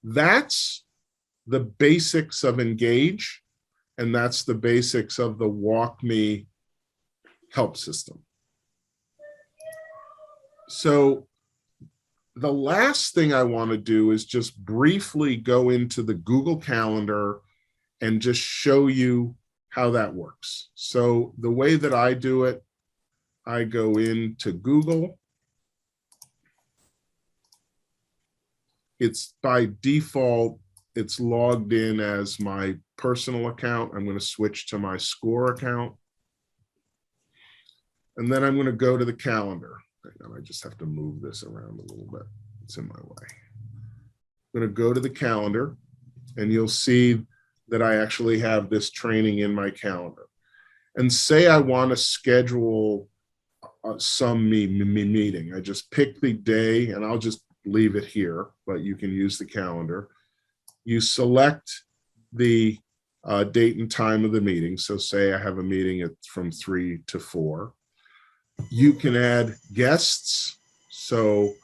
Speaker 1: that's the basics of Engage, and that's the basics of the WalkMe help system. So the last thing I want to do is just briefly go into the Google Calendar and just show you how that works. So the way that I do it, I go into Google. It's by default, it's logged in as my personal account. I'm going to switch to my SCORE account. And then I'm going to go to the calendar. I just have to move this around a little bit. It's in my way. I'm going to go to the calendar, and you'll see that I actually have this training in my calendar. And say I want to schedule some meeting. I just pick the day, and I'll just leave it here, but you can use the calendar. You select the date and time of the meeting. So say I have a meeting from 3 to 4. You can add guests. So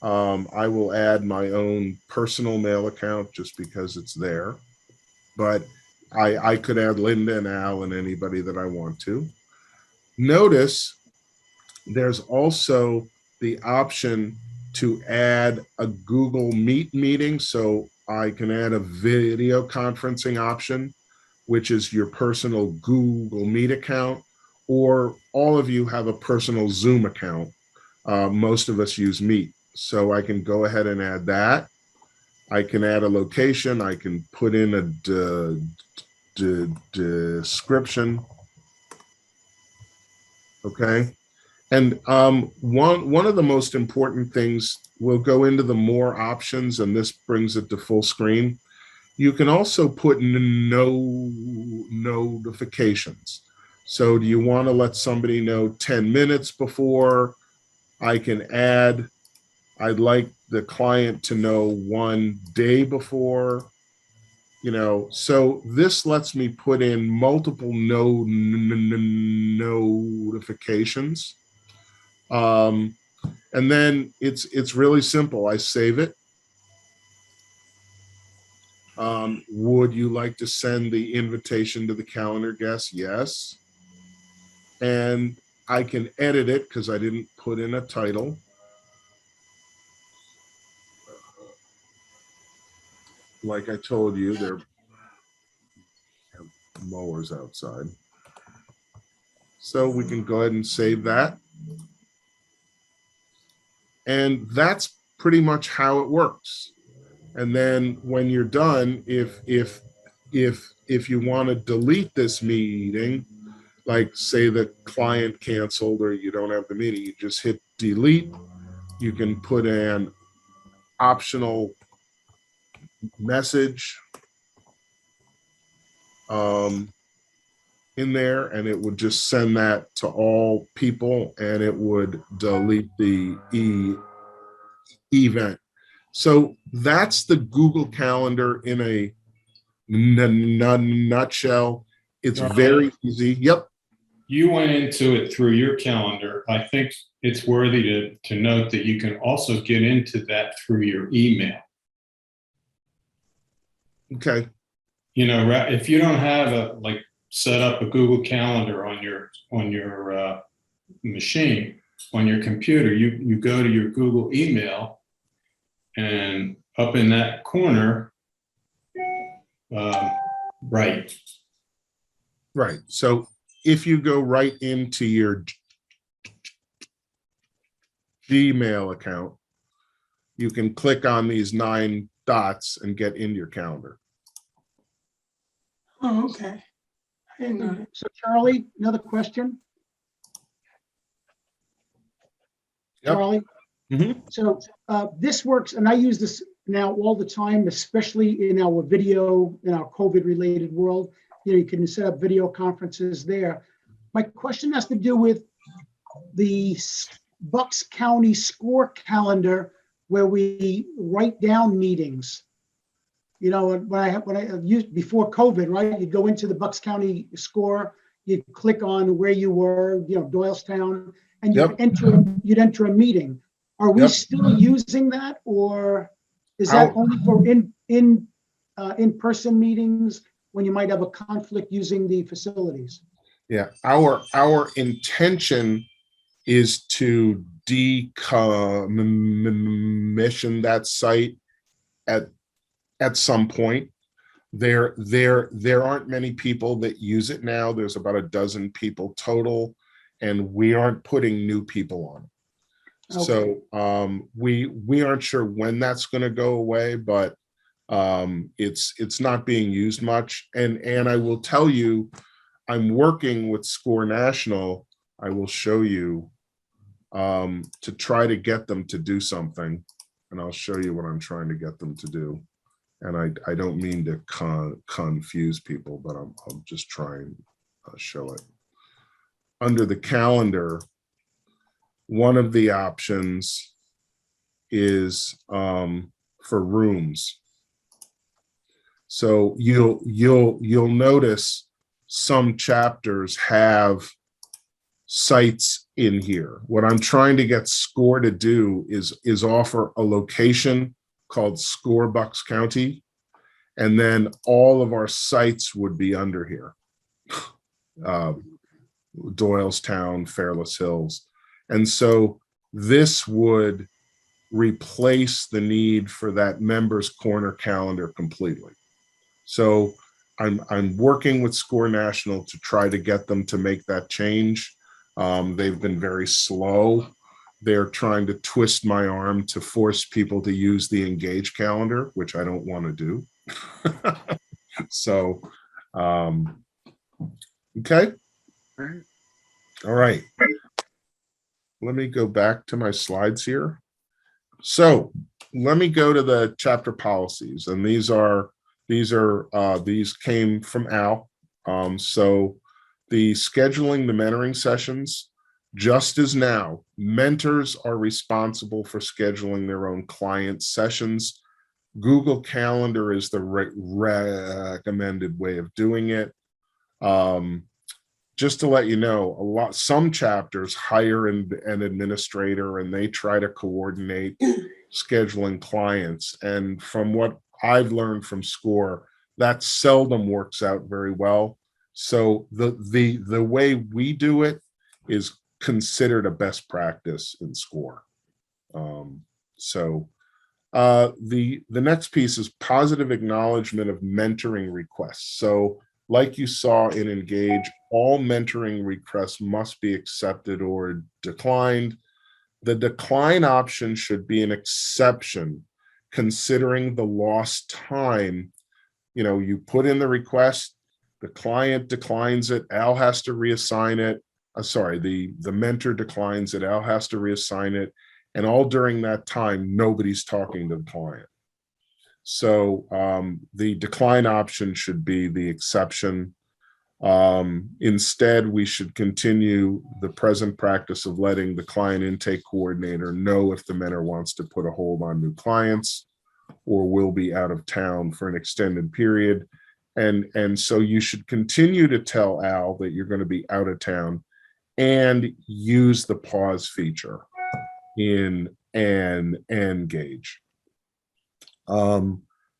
Speaker 1: I will add my own personal mail account just because it's there. But I could add Linda and Al and anybody that I want to. Notice there's also the option to add a Google Meet meeting. So I can add a video conferencing option, which is your personal Google Meet account, or all of you have a personal Zoom account. Most of us use Meet. So I can go ahead and add that. I can add a location. I can put in a description. Okay. And one of the most important things, we'll go into the more options, and this brings it to full screen. You can also put no notifications. So do you want to let somebody know 10 minutes before? I can add, I'd like the client to know 1 day before, you know, so this lets me put in multiple notifications. And then it's really simple. I save it. Would you like to send the invitation to the calendar guest? Yes. And I can edit it because I didn't put in a title. Like I told you, there have mowers outside. So we can go ahead and save that. And that's pretty much how it works. And then when you're done, if you want to delete this meeting, like say the client canceled or you don't have the meeting, you just hit delete. You can put an optional message in there, and it would just send that to all people, and it would delete the event. So that's the Google Calendar in a nutshell. It's very easy. Yep.
Speaker 9: You went into it through your calendar. I think it's worthy to note that you can also get into that through your email.
Speaker 1: Okay.
Speaker 9: You know, if you don't have set up a Google Calendar on your machine, on your computer, you go to your Google email, and up in that corner, right.
Speaker 1: So if you go right into your Gmail account, you can click on these 9 dots and get into your calendar.
Speaker 2: Oh, okay. I didn't know that.
Speaker 7: So Charlie, another question?
Speaker 1: Yep.
Speaker 7: Charlie? So this works, and I use this now all the time, especially in our video, in our COVID-related world. You know, you can set up video conferences there. My question has to do with the Bucks County score calendar, where we write down meetings. You know, when I used before COVID, right? You'd go into the Bucks County score, you'd click on where you were, you know, Doylestown, and you'd enter a meeting. Are we still using that, or is that only for in-person meetings when you might have a conflict using the facilities?
Speaker 1: Yeah, our intention is to decommission that site at some point. There aren't many people that use it now. There's about a dozen people total, and we aren't putting new people on it. Okay. So we aren't sure when that's going to go away, but it's not being used much. And I will tell you, I'm working with Score National. I will show you to try to get them to do something, and I'll show you what I'm trying to get them to do. And I don't mean to confuse people, but I'll just try and show it. Under the calendar, one of the options is for rooms. So you'll notice some chapters have sites in here. What I'm trying to get SCORE to do is offer a location called SCORE Bucks County, and then all of our sites would be under here. Doylestown, Fairless Hills. And so this would replace the need for that members corner calendar completely. So I'm working with SCORE National to try to get them to make that change. They've been very slow. They're trying to twist my arm to force people to use the Engage calendar, which I don't want to do. So, okay. All right. Let me go back to my slides here. So let me go to the chapter policies, and these came from Al. So the scheduling the mentoring sessions, just as now, mentors are responsible for scheduling their own client sessions. Google Calendar is the recommended way of doing it. Just to let you know, some chapters hire an administrator and they try to coordinate scheduling clients. And from what I've learned from SCORE, that seldom works out very well. So the way we do it is considered a best practice in SCORE. The next piece is positive acknowledgement of mentoring requests. So like you saw in Engage, all mentoring requests must be accepted or declined. The decline option should be an exception, considering the lost time. You know, you put in the request, the client declines it, Al has to reassign it. The mentor declines it, Al has to reassign it. And all during that time, nobody's talking to the client. So the decline option should be the exception. Instead, we should continue the present practice of letting the client intake coordinator know if the mentor wants to put a hold on new clients or will be out of town for an extended period. And so you should continue to tell Al that you're going to be out of town and use the pause feature in Engage.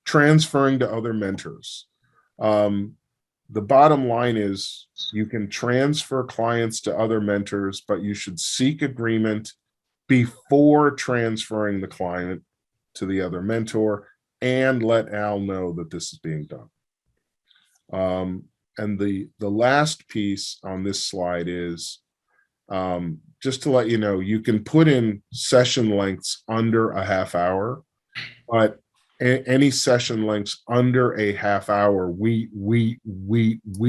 Speaker 1: Transferring to other mentors. The bottom line is you can transfer clients to other mentors, but you should seek agreement before transferring the client to the other mentor and let Al know that this is being done. And the last piece on this slide is just to let you know, you can put in session lengths under a half hour, but any session lengths under a half hour, we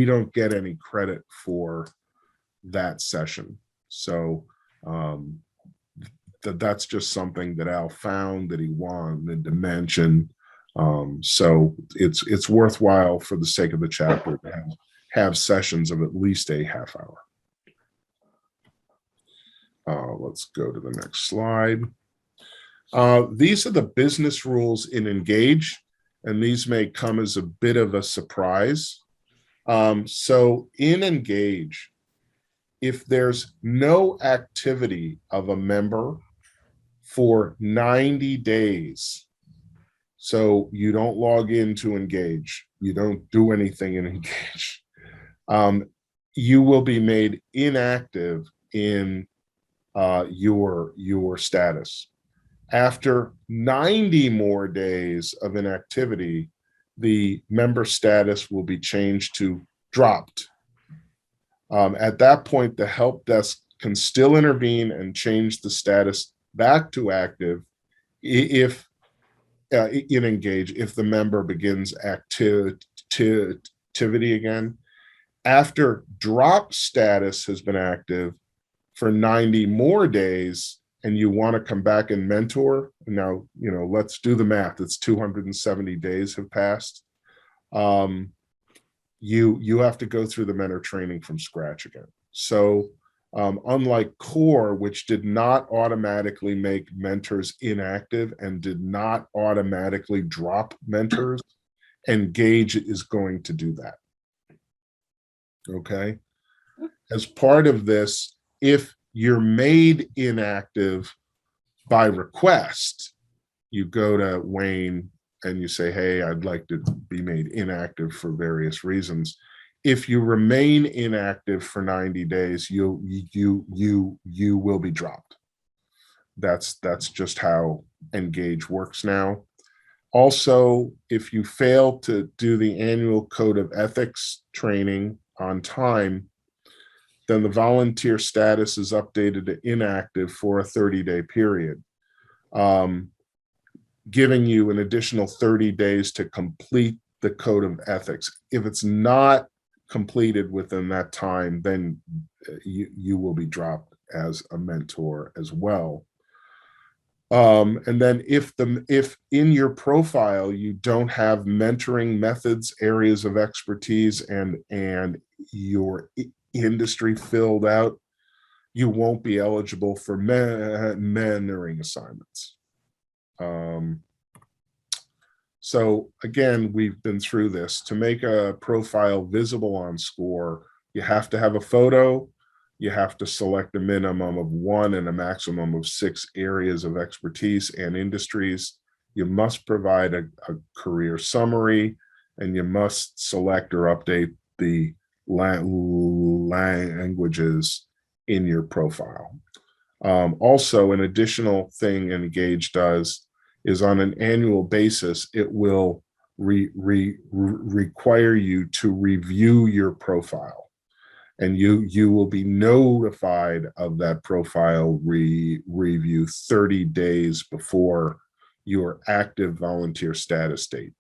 Speaker 1: don't get any credit for that session. So that's just something that Al found that he wanted to mention. So it's worthwhile for the sake of the chapter to have sessions of at least a half hour. Let's go to the next slide. These are the business rules in Engage, and these may come as a bit of a surprise. So in Engage, if there's no activity of a member for 90 days, so you don't log into Engage, you don't do anything in Engage, you will be made inactive in your status. After 90 more days of inactivity, the member status will be changed to dropped. At that point, the help desk can still intervene and change the status back to active if in Engage, if the member begins activity again. After drop status has been active for 90 more days, and you want to come back and mentor, now, let's do the math. It's 270 days have passed. You have to go through the mentor training from scratch again. So Unlike core, which did not automatically make mentors inactive and did not automatically drop mentors, Engage is going to do that. Okay. As part of this, if you're made inactive by request, you go to Wayne and you say, hey, I'd like to be made inactive for various reasons. If you remain inactive for 90 days, you will be dropped. That's just how Engage works now. Also, if you fail to do the annual code of ethics training on time, then the volunteer status is updated to inactive for a 30-day period, giving you an additional 30 days to complete the code of ethics. If it's not completed within that time, then you will be dropped as a mentor as well. And then if in your profile you don't have mentoring methods, areas of expertise, and your industry filled out, you won't be eligible for mentoring assignments. So again, we've been through this. To make a profile visible on SCORE, you have to have a photo, you have to select a minimum of 1 and a maximum of 6 areas of expertise and industries. You must provide a career summary, and you must select or update the languages in your profile. Also, an additional thing Engage does is on an annual basis, it will require you to review your profile. And you will be notified of that profile review 30 days before your active volunteer status date.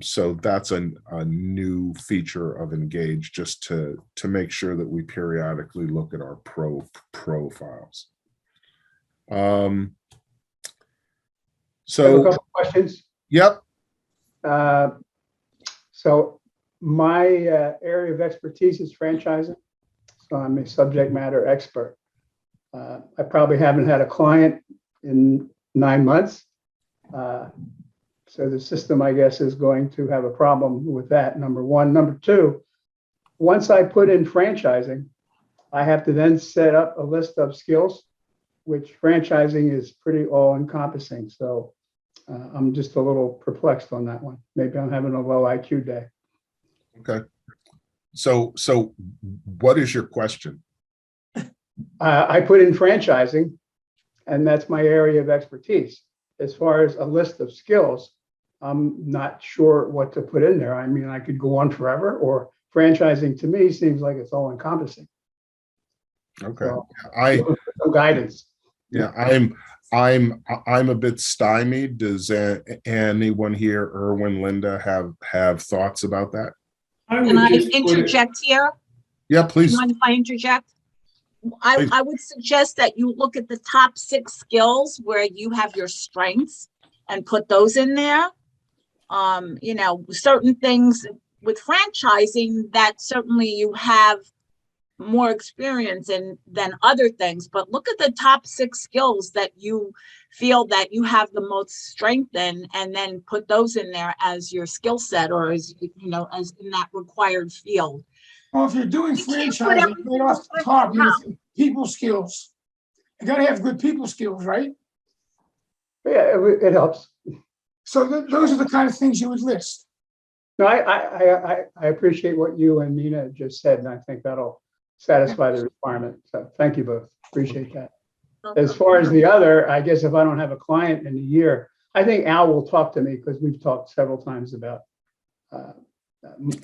Speaker 1: So that's a new feature of Engage, just to make sure that we periodically look at our profiles.
Speaker 10: I have a couple questions.
Speaker 1: Yep.
Speaker 10: So my area of expertise is franchising, so I'm a subject matter expert. I probably haven't had a client in 9 months. So the system, I guess, is going to have a problem with that, number one. Number two, once I put in franchising, I have to then set up a list of skills, which franchising is pretty all-encompassing. So I'm just a little perplexed on that one. Maybe I'm having a low IQ day.
Speaker 1: Okay. So what is your question?
Speaker 10: I put in franchising, and that's my area of expertise. As far as a list of skills, I'm not sure what to put in there. I mean, I could go on forever, or franchising to me seems like it's all encompassing.
Speaker 1: Okay.
Speaker 10: So, some guidance.
Speaker 1: Yeah, I'm a bit stymied. Does anyone here, Erwin, Linda, have thoughts about that?
Speaker 8: Can I interject here?
Speaker 1: Yeah, please.
Speaker 8: Do you mind if I interject? I would suggest that you look at the top 6 skills where you have your strengths and put those in there. You know, certain things with franchising that certainly you have more experience in than other things, but look at the top 6 skills that you feel that you have the most strength in, and then put those in there as your skill set, or as, you know, as in that required field.
Speaker 2: Well, if you're doing
Speaker 8: You can't put
Speaker 2: franchising,
Speaker 8: everything
Speaker 2: right off the top,
Speaker 8: in
Speaker 2: you people skills. You gotta have good people skills, right?
Speaker 10: Yeah, it helps.
Speaker 2: So those are the kind of things you would list.
Speaker 10: No, I appreciate what you and Nina just said, and I think that'll satisfy the requirement. So thank you both. Appreciate that. As far as the other, I guess if I don't have a client in a year, I think Al will talk to me, because we've talked several times about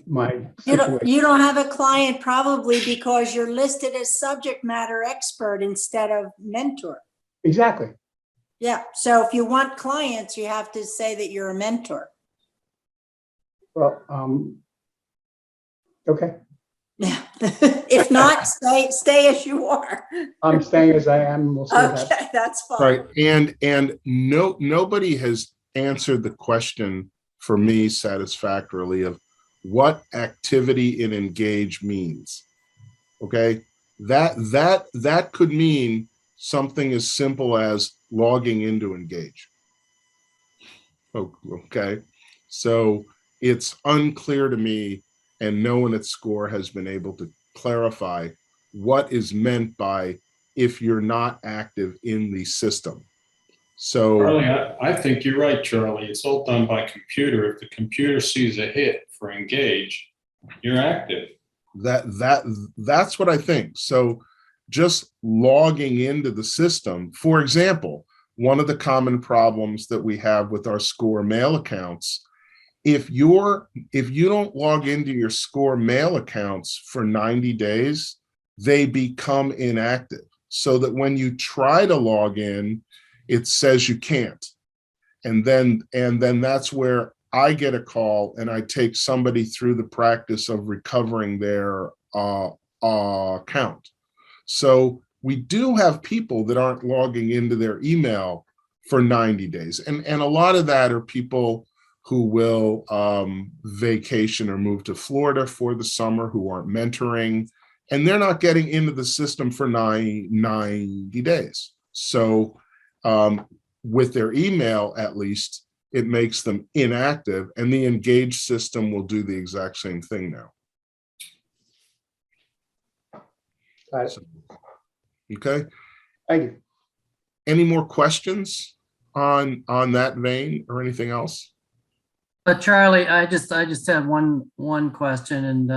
Speaker 10: my situation.
Speaker 3: You don't have a client probably because you're listed as subject matter expert instead of mentor.
Speaker 10: Exactly.
Speaker 3: Yeah, so if you want clients, you have to say that you're a mentor.
Speaker 10: Well, okay.
Speaker 3: Yeah. If not, stay as you are.
Speaker 10: I'm staying as I am. We'll see what happens.
Speaker 3: Okay, that's fine.
Speaker 1: Right. And nobody has answered the question for me satisfactorily of what activity in Engage means. Okay. That could mean something as simple as logging into Engage. Okay, so it's unclear to me, and no one at SCORE has been able to clarify what is meant by if you're not active in the system. So
Speaker 9: Charlie, I think you're right, Charlie. It's all done by computer. If the computer sees a hit for Engage, you're active.
Speaker 1: that's what I think. So just logging into the system, for example, one of the common problems that we have with our SCORE mail accounts, if you don't log into your SCORE mail accounts for 90 days, they become inactive. So that when you try to log in, it says you can't. And then that's where I get a call and I take somebody through the practice of recovering their account. So we do have people that aren't logging into their email for 90 days. And a lot of that are people who will vacation or move to Florida for the summer, who aren't mentoring, and they're not getting into the system for 90 days. So with their email, at least, it makes them inactive, and the Engage system will do the exact same thing now.
Speaker 10: Got it.
Speaker 1: So, okay.
Speaker 10: Thank you.
Speaker 1: Any more questions on that vein or anything else?
Speaker 5: But Charlie, I just have one question, and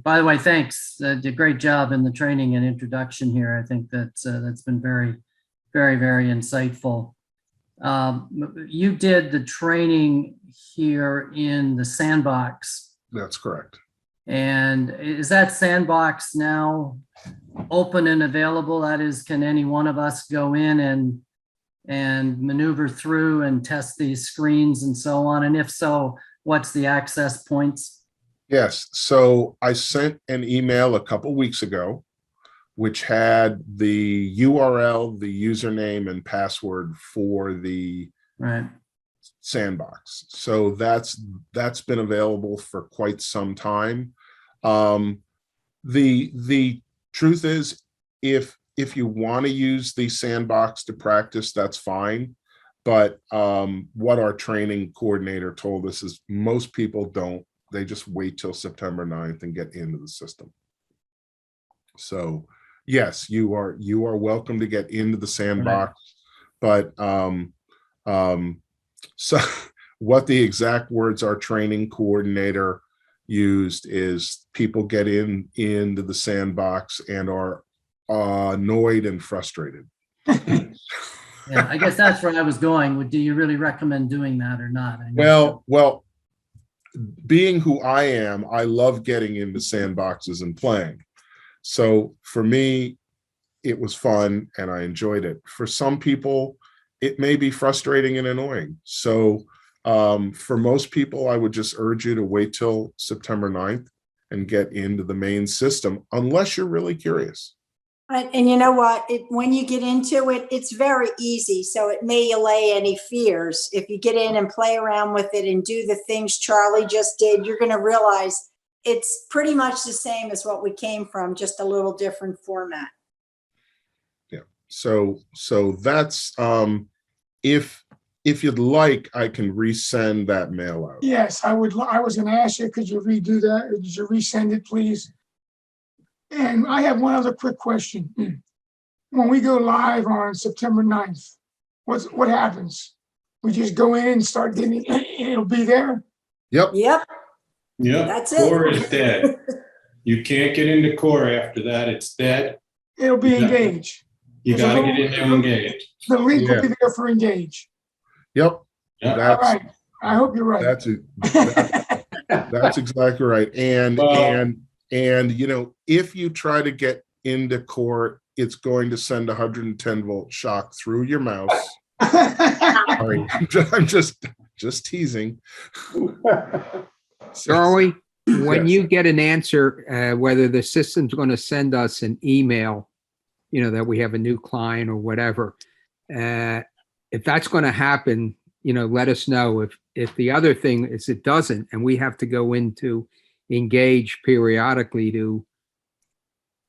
Speaker 5: by the way, thanks. Did a great job in the training and introduction here. I think that's been very, very, very insightful. You did the training here in the sandbox.
Speaker 1: That's correct.
Speaker 5: And is that sandbox now open and available? That is, can any one of us go in and maneuver through and test these screens and so on? And if so, what's the access points?
Speaker 1: Yes. So I sent an email a couple weeks ago, which had the URL, the username, and password for the
Speaker 5: Right.
Speaker 1: sandbox. So that's been available for quite some time. The truth is, if you want to use the sandbox to practice, that's fine. But what our training coordinator told us is most people don't. They just wait till September 9th and get into the system. So yes, you are welcome to get into the sandbox, but so what the exact words our training coordinator used is people get into the sandbox and are annoyed and frustrated.
Speaker 5: Yeah, I guess that's where I was going. Do you really recommend doing that or not?
Speaker 1: Well, being who I am, I love getting into sandboxes and playing. So for me, it was fun and I enjoyed it. For some people, it may be frustrating and annoying. So for most people, I would just urge you to wait till September 9th and get into the main system, unless you're really curious.
Speaker 3: And you know what? When you get into it, it's very easy. So it may allay any fears. If you get in and play around with it and do the things Charlie just did, you're going to realize it's pretty much the same as what we came from, just a little different format.
Speaker 1: Yeah. So that's if you'd like, I can resend that mail out.
Speaker 2: Yes, I would. I was going to ask you, could you redo that? Or could you resend it, please? And I have one other quick question. When we go live on September 9th, what happens? We just go in and start getting it, it'll be there?
Speaker 1: Yep.
Speaker 3: Yep.
Speaker 9: Yep.
Speaker 3: That's it.
Speaker 9: Core is dead. You can't get into Core after that. It's dead.
Speaker 2: It'll be
Speaker 9: Yeah.
Speaker 2: Engage.
Speaker 9: You got to get into Engage.
Speaker 2: The link will
Speaker 1: Yeah.
Speaker 2: be there for Engage.
Speaker 1: Yep.
Speaker 9: Yeah.
Speaker 2: All
Speaker 1: That's
Speaker 2: right. I hope you're right.
Speaker 1: that's exactly right. And
Speaker 9: Well-
Speaker 1: and you know, if you try to get into Core, it's going to send 110 volt shock through your mouse. Sorry, I'm just teasing.
Speaker 6: Charlie, when
Speaker 1: Yes.
Speaker 6: you get an answer, whether the system's going to send us an email, that we have a new client or whatever, if that's going to happen, let us know. If the other thing is it doesn't, and we have to go into Engage periodically to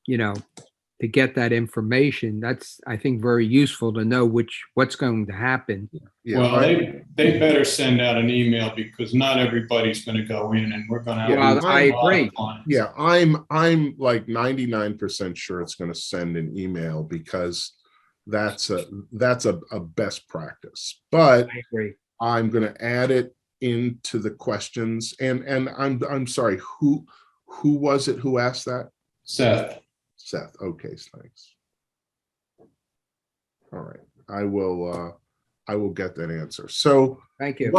Speaker 6: to get that information. That's, I think, very useful to know what's going to happen.
Speaker 1: Yeah,
Speaker 9: Well, they better send out an email because not everybody's going to go in and we're going to have.
Speaker 1: Yeah,
Speaker 9: a lot
Speaker 6: I
Speaker 9: of
Speaker 6: agree.
Speaker 9: clients.
Speaker 1: yeah, I'm like 99% sure it's going to send an email because that's a best practice. But
Speaker 6: I agree.
Speaker 1: I'm going to add it into the questions. And I'm sorry, who was it who asked that?
Speaker 9: Seth,
Speaker 1: Seth. Okay, thanks. All right, I will get that answer. So
Speaker 6: Thank you.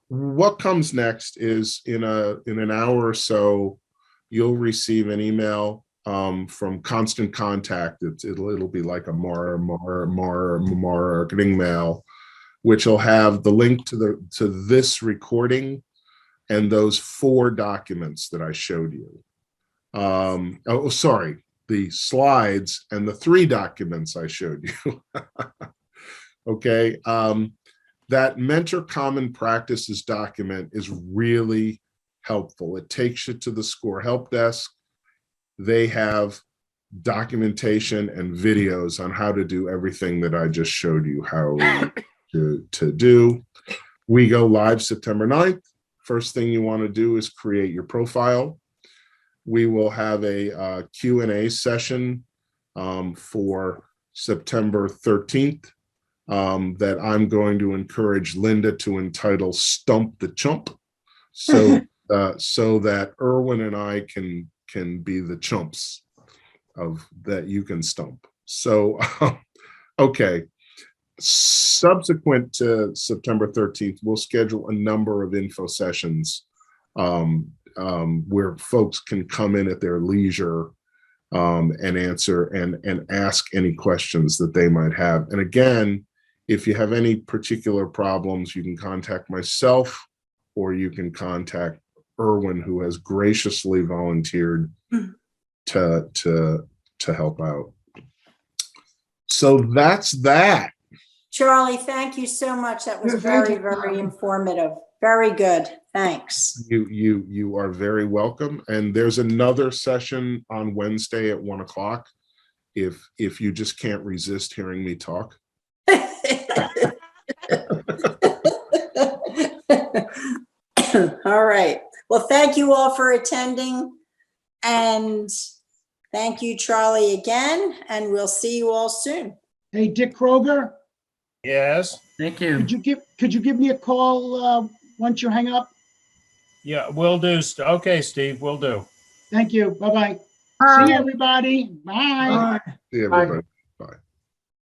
Speaker 1: what comes next is in an hour or so, you'll receive an email from Constant Contact. It'll be like a marketing mail, which will have the link to this recording and those 4 documents that I showed you. Oh, sorry, the slides and the 3 documents I showed you. Okay. That Mentor Common Practices document is really helpful. It takes you to the SCORE help desk. They have documentation and videos on how to do everything that I just showed you how to do. We go live September 9th. First thing you want to do is create your profile. We will have a Q&A session for September 13th that I'm going to encourage Linda to entitle Stump the Chump, so that Erwin and I can be the chumps of that you can stump. So, okay. Subsequent to September 13th, we'll schedule a number of info sessions where folks can come in at their leisure and answer and ask any questions that they might have. And again, if you have any particular problems, you can contact myself or you can contact Erwin, who has graciously volunteered to help out. So that's that.
Speaker 3: Charlie, thank you so much. That was
Speaker 2: Yeah, thank
Speaker 3: very,
Speaker 2: you,
Speaker 3: very
Speaker 2: Charlie.
Speaker 3: informative. Very good. Thanks.
Speaker 1: You are very welcome. And there's another session on Wednesday at 1 o'clock. If you just can't resist hearing me talk.
Speaker 3: All right. Well, thank you all for attending. And thank you, Charlie, again. And we'll see you all soon.
Speaker 7: Hey, Dick Kroger,
Speaker 11: Yes.
Speaker 5: Thank you.
Speaker 7: could you give me a call once you hang up?
Speaker 11: Yeah, will do. Okay, Steve, will do.
Speaker 7: Thank you. Bye-bye. See you, everybody. Bye.
Speaker 2: All right.
Speaker 1: See everybody.